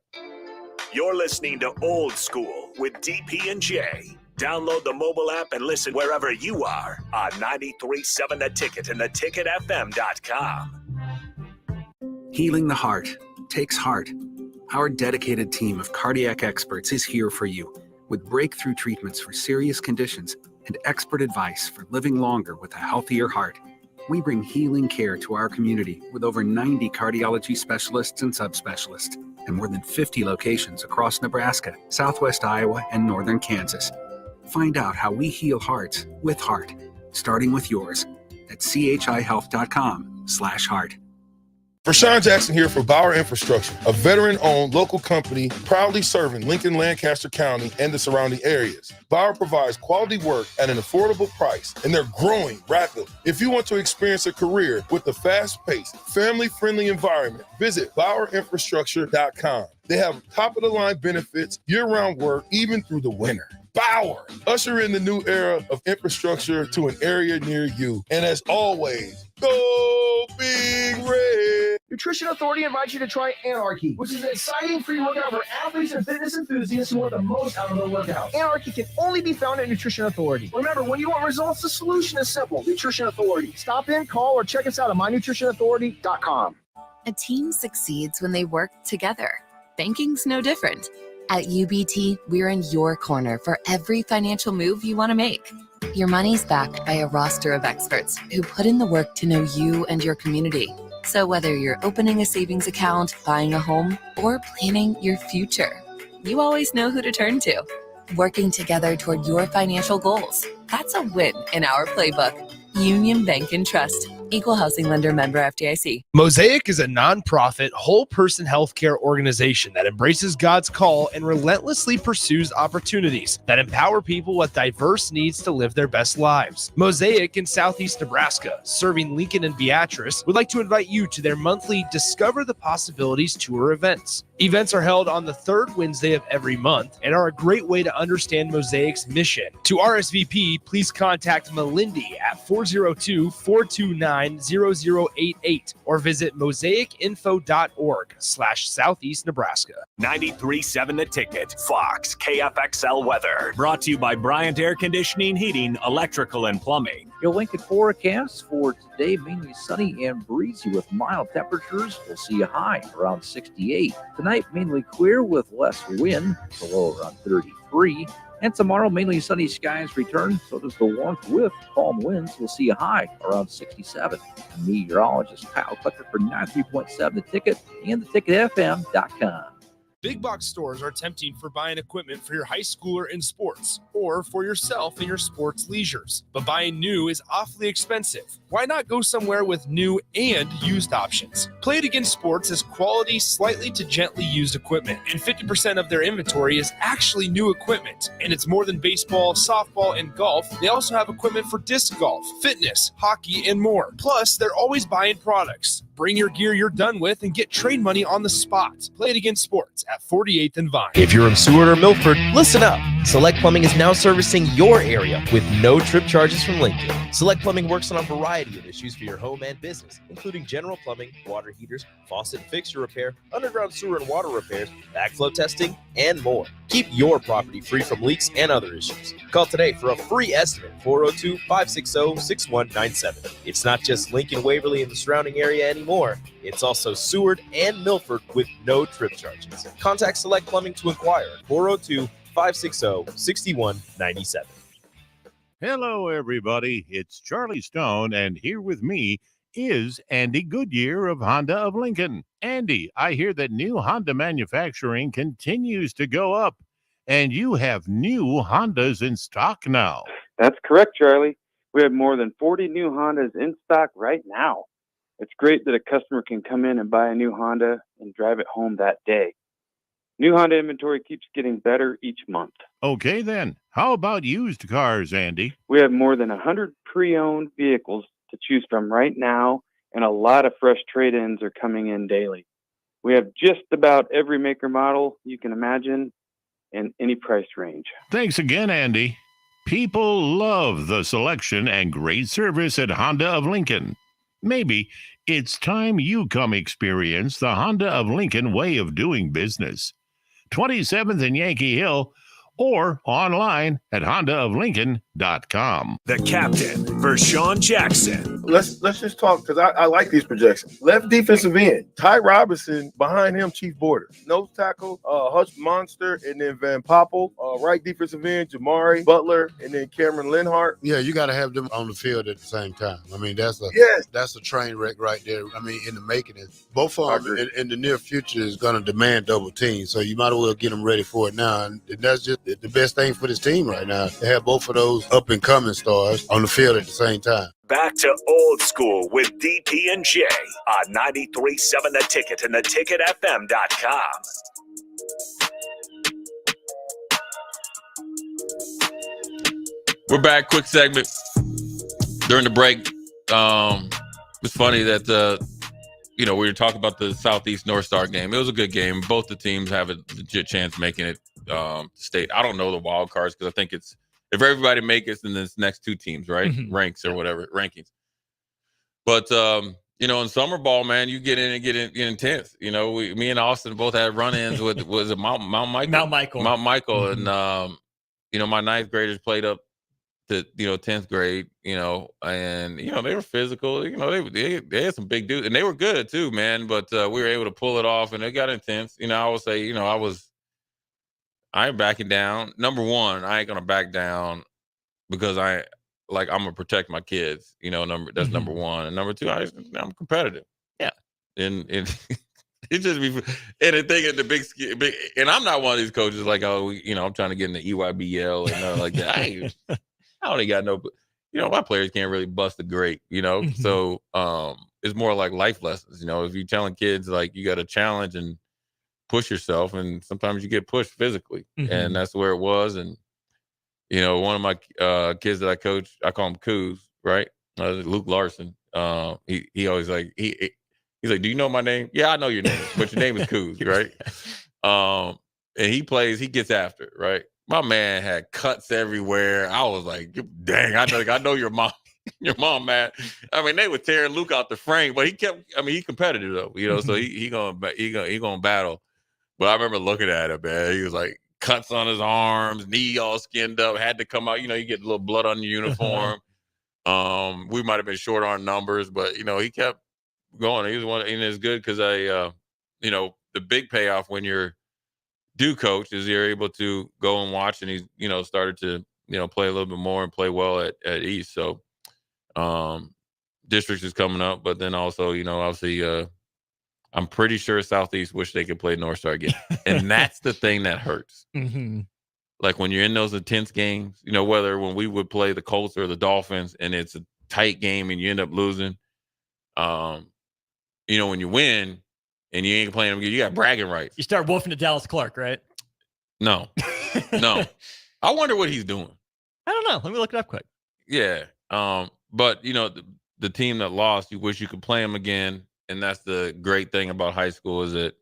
You're listening to Old School with DP and J. Download the mobile app and listen wherever you are on 93.7 The Ticket and theticketfm.com. Healing the heart takes heart. Our dedicated team of cardiac experts is here for you with breakthrough treatments for serious conditions and expert advice for living longer with a healthier heart. We bring healing care to our community with over 90 cardiology specialists and subspecialists and more than 50 locations across Nebraska, Southwest Iowa, and Northern Kansas. Find out how we heal hearts with heart, starting with yours at chihealth.com/heart. Rashawn Jackson here for Bauer Infrastructure, a veteran-owned local company proudly serving Lincoln, Lancaster County, and the surrounding areas. Bauer provides quality work at an affordable price, and they're growing rapidly. If you want to experience a career with a fast-paced, family-friendly environment, visit BauerInfrastructure.com. They have top-of-the-line benefits, year-round work, even through the winter. Bauer, usher in the new era of infrastructure to an area near you. And as always, go Big Red! Nutrition Authority invites you to try Anarchy, which is an exciting free workout for athletes and fitness enthusiasts who want the most out of their workout. Anarchy can only be found at Nutrition Authority. Remember, when you want results, the solution is simple. Nutrition Authority. Stop in, call, or check us out at mynutritionauthority.com. A team succeeds when they work together. Banking's no different. At UBT, we're in your corner for every financial move you want to make. Your money's backed by a roster of experts who put in the work to know you and your community. So whether you're opening a savings account, buying a home, or planning your future, you always know who to turn to. Working together toward your financial goals. That's a win in our playbook. Union Bank and Trust. Equal housing lender, member FDIC. Mosaic is a nonprofit, whole person healthcare organization that embraces God's call and relentlessly pursues opportunities that empower people with diverse needs to live their best lives. Mosaic in Southeast Nebraska, serving Lincoln and Beatrice, would like to invite you to their monthly Discover the Possibilities tour events. Events are held on the third Wednesday of every month and are a great way to understand Mosaic's mission. To RSVP, please contact Melindy at 402-429-0088 or visit mosaicinfo.org/Southeast Nebraska. 93.7 The Ticket, Fox, KFXL weather. Brought to you by Bryant Air Conditioning, Heating, Electrical, and Plumbing. Your Lincoln forecast for today, mainly sunny and breezy with mild temperatures. We'll see a high around 68. Tonight, mainly clear with less wind, the low around 33. And tomorrow, mainly sunny skies return. So does the warmth with calm winds. We'll see a high around 67. Meteorologist Kyle Clucker for 93.7 The Ticket and theticketfm.com. Big box stores are tempting for buying equipment for your high schooler in sports or for yourself in your sports leisures. But buying new is awfully expensive. Why not go somewhere with new and used options? Play It Again Sports has quality, slightly to gently used equipment, and 50% of their inventory is actually new equipment. And it's more than baseball, softball, and golf. They also have equipment for disc golf, fitness, hockey, and more. Plus, they're always buying products. Bring your gear you're done with and get trade money on the spot. Play It Again Sports at 48th and Vine. If you're in Seward or Milford, listen up. Select Plumbing is now servicing your area with no trip charges from Lincoln. Select Plumbing works on a variety of issues for your home and business, including general plumbing, water heaters, faucet and fixture repair, underground sewer and water repairs, backflow testing, and more. Keep your property free from leaks and other issues. Call today for a free estimate, 402-560-6197. It's not just Lincoln, Waverly, and the surrounding area anymore. It's also Seward and Milford with no trip charges. Contact Select Plumbing to inquire at 402-560-6197. Hello, everybody. It's Charlie Stone, and here with me is Andy Goodyear of Honda of Lincoln. Andy, I hear that new Honda manufacturing continues to go up, and you have new Hondas in stock now. That's correct, Charlie. We have more than 40 new Hondas in stock right now. It's great that a customer can come in and buy a new Honda and drive it home that day. New Honda inventory keeps getting better each month. Okay, then. How about used cars, Andy? We have more than 100 pre-owned vehicles to choose from right now, and a lot of fresh trade-ins are coming in daily. We have just about every maker model you can imagine in any price range. Thanks again, Andy. People love the selection and great service at Honda of Lincoln. Maybe it's time you come experience the Honda of Lincoln way of doing business. 27th and Yankee Hill, or online at hondaoflincoln.com. The captain, Vershawn Jackson. Let's just talk, because I like these projections. Left defensive end, Ty Robinson. Behind him, Chief Borders. Nose tackle, Hutch Monster, and then Van Poppel. Right defensive end, Jamari Butler, and then Cameron Linhart. Yeah, you got to have them on the field at the same time. I mean, that's a train wreck right there. I mean, in the making it. Both of them in the near future is going to demand double teams, so you might as well get them ready for it now. And that's just the best thing for this team right now, to have both of those up-and-coming stars on the field at the same time. Back to old school with DP and J on 93.7 The Ticket and theticketfm.com. We're back. Quick segment. During the break, it's funny that we were talking about the Southeast North Star game. It was a good game. Both the teams have a legit chance making it state. I don't know the wild cards because I think it's if everybody makes it, then it's next two teams, right? Mm-hmm. Ranks or whatever rankings. But in summer ball, man, you get in and get intense. Me and Austin both had run-ins with was it Mount Michael? Mount Michael, and my ninth graders played up to 10th grade, and they were physical. They had some big dudes, and they were good too, man. But we were able to pull it off, and it got intense. I would say, I ain't backing down. Number one, I ain't gonna back down because I'm gonna protect my kids. That's number one, and number two, I'm competitive. Yeah, and it just be and the thing at the big, and I'm not one of these coaches I'm trying to get in the EYBL and like that. I only got no. my players can't really bust a grape, So it's more like life lessons, if you're telling kids like you got to challenge and push yourself, and sometimes you get pushed physically, and that's where it was. And one of my kids that I coach, I call him Coos, right? Luke Larson. He always like he's like, do you know my name? Yeah, I know your name, but your name is Coos, right? And he gets after it, right? My man had cuts everywhere. I was like, dang, I know your mom. Your mom, man. I mean, they were tearing Luke out the frame, but he's competitive though, so he gonna battle. But I remember looking at him, man. He was like cuts on his arms, knee all skinned up, had to come out. You get a little blood on your uniform. We might have been short on numbers, but he kept going. He was one, and it's good because the big payoff when you're do coach is you're able to go and watch, and he's started to play a little bit more and play well at East. So districts is coming up, but then also obviously I'm pretty sure Southeast wish they could play North Star again, and that's the thing that hurts. Like when you're in those intense games, whether when we would play the Colts or the Dolphins, and it's a tight game and you end up losing. When you win and you ain't playing them, you got bragging rights. You start wolfing to Dallas Clark, right? No. I wonder what he's doing. I don't know. Let me look it up quick. Yeah. But the team that lost, you wish you could play them again. And that's the great thing about high school is that,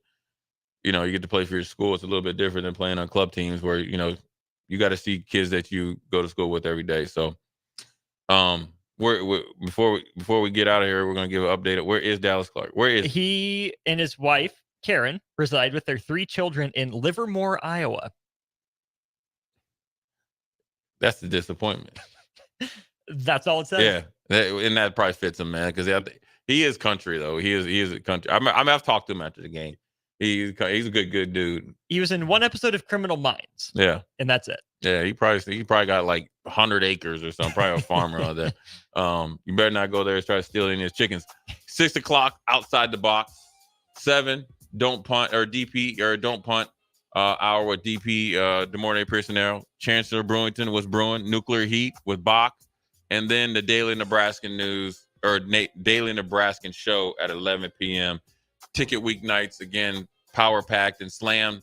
you get to play for your school. It's a little bit different than playing on club teams where, you got to see kids that you go to school with every day. So, before we get out of here, we're going to give an update. Where is Dallas Clark? Where is he and his wife, Karen, reside with their 3 children in Livermore, Iowa. That's the disappointment. That's all it says. Yeah. And that probably fits him, man, because he is country, though. He is a country. I've talked to him after the game. He's a good dude. He was in one episode of Criminal Minds. Yeah. And that's it. Yeah, he probably got like 100 acres or something. Probably a farmer out there. You better not go there and try to steal any of his chickens. 6 o'clock outside the box. 7 don't punt or DP or don't punt hour with DP DeMornay Piersonero. Chancellor Brewington was brewing. Nuclear Heat with Bach, and then the Daily Nebraskan News or Daily Nebraskan Show at 11 p.m. Ticket weeknights again, power packed and slammed.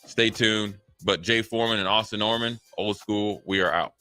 Stay tuned. But Jay Foreman and Austin Norman, Old School, we are out.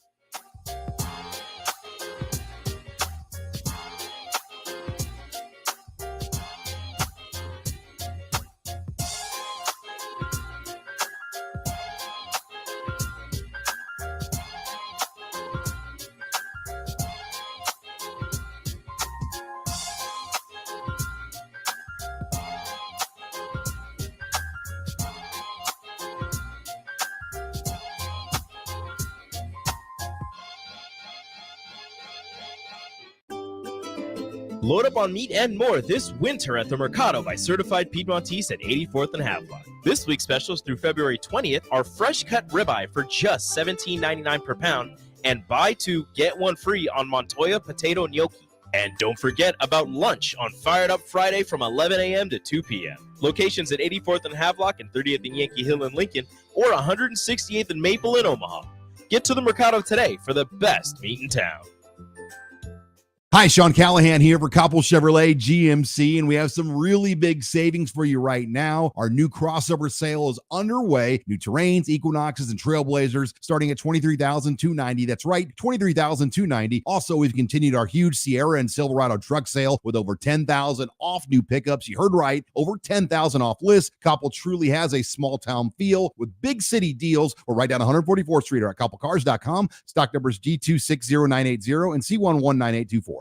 Load up on meat and more this winter at the Mercado by Certified Piedmontese at 84th and Havelock. This week's specials through February 20th are fresh cut ribeye for just $17.99 per pound and buy 2, get 1 free on Montoya potato gnocchi. And don't forget about lunch on Fired Up Friday from 11 a.m. to 2 p.m. Locations at 84th and Havelock and 30th and Yankee Hill in Lincoln or 168th and Maple in Omaha. Get to the Mercado today for the best meat in town. Hi, Sean Callahan here for Koppel Chevrolet GMC, and we have some really big savings for you right now. Our new crossover sale is underway. New Terrains, Equinoxes, and Trailblazers starting at $23,290. That's right, $23,290. Also, we've continued our huge Sierra and Silverado truck sale with over $10,000 off new pickups. You heard right, over $10,000 off list. Koppel truly has a small town feel with big city deals. We're right down 144th Street or at koppelcars.com. Stock numbers G260980 and C119824.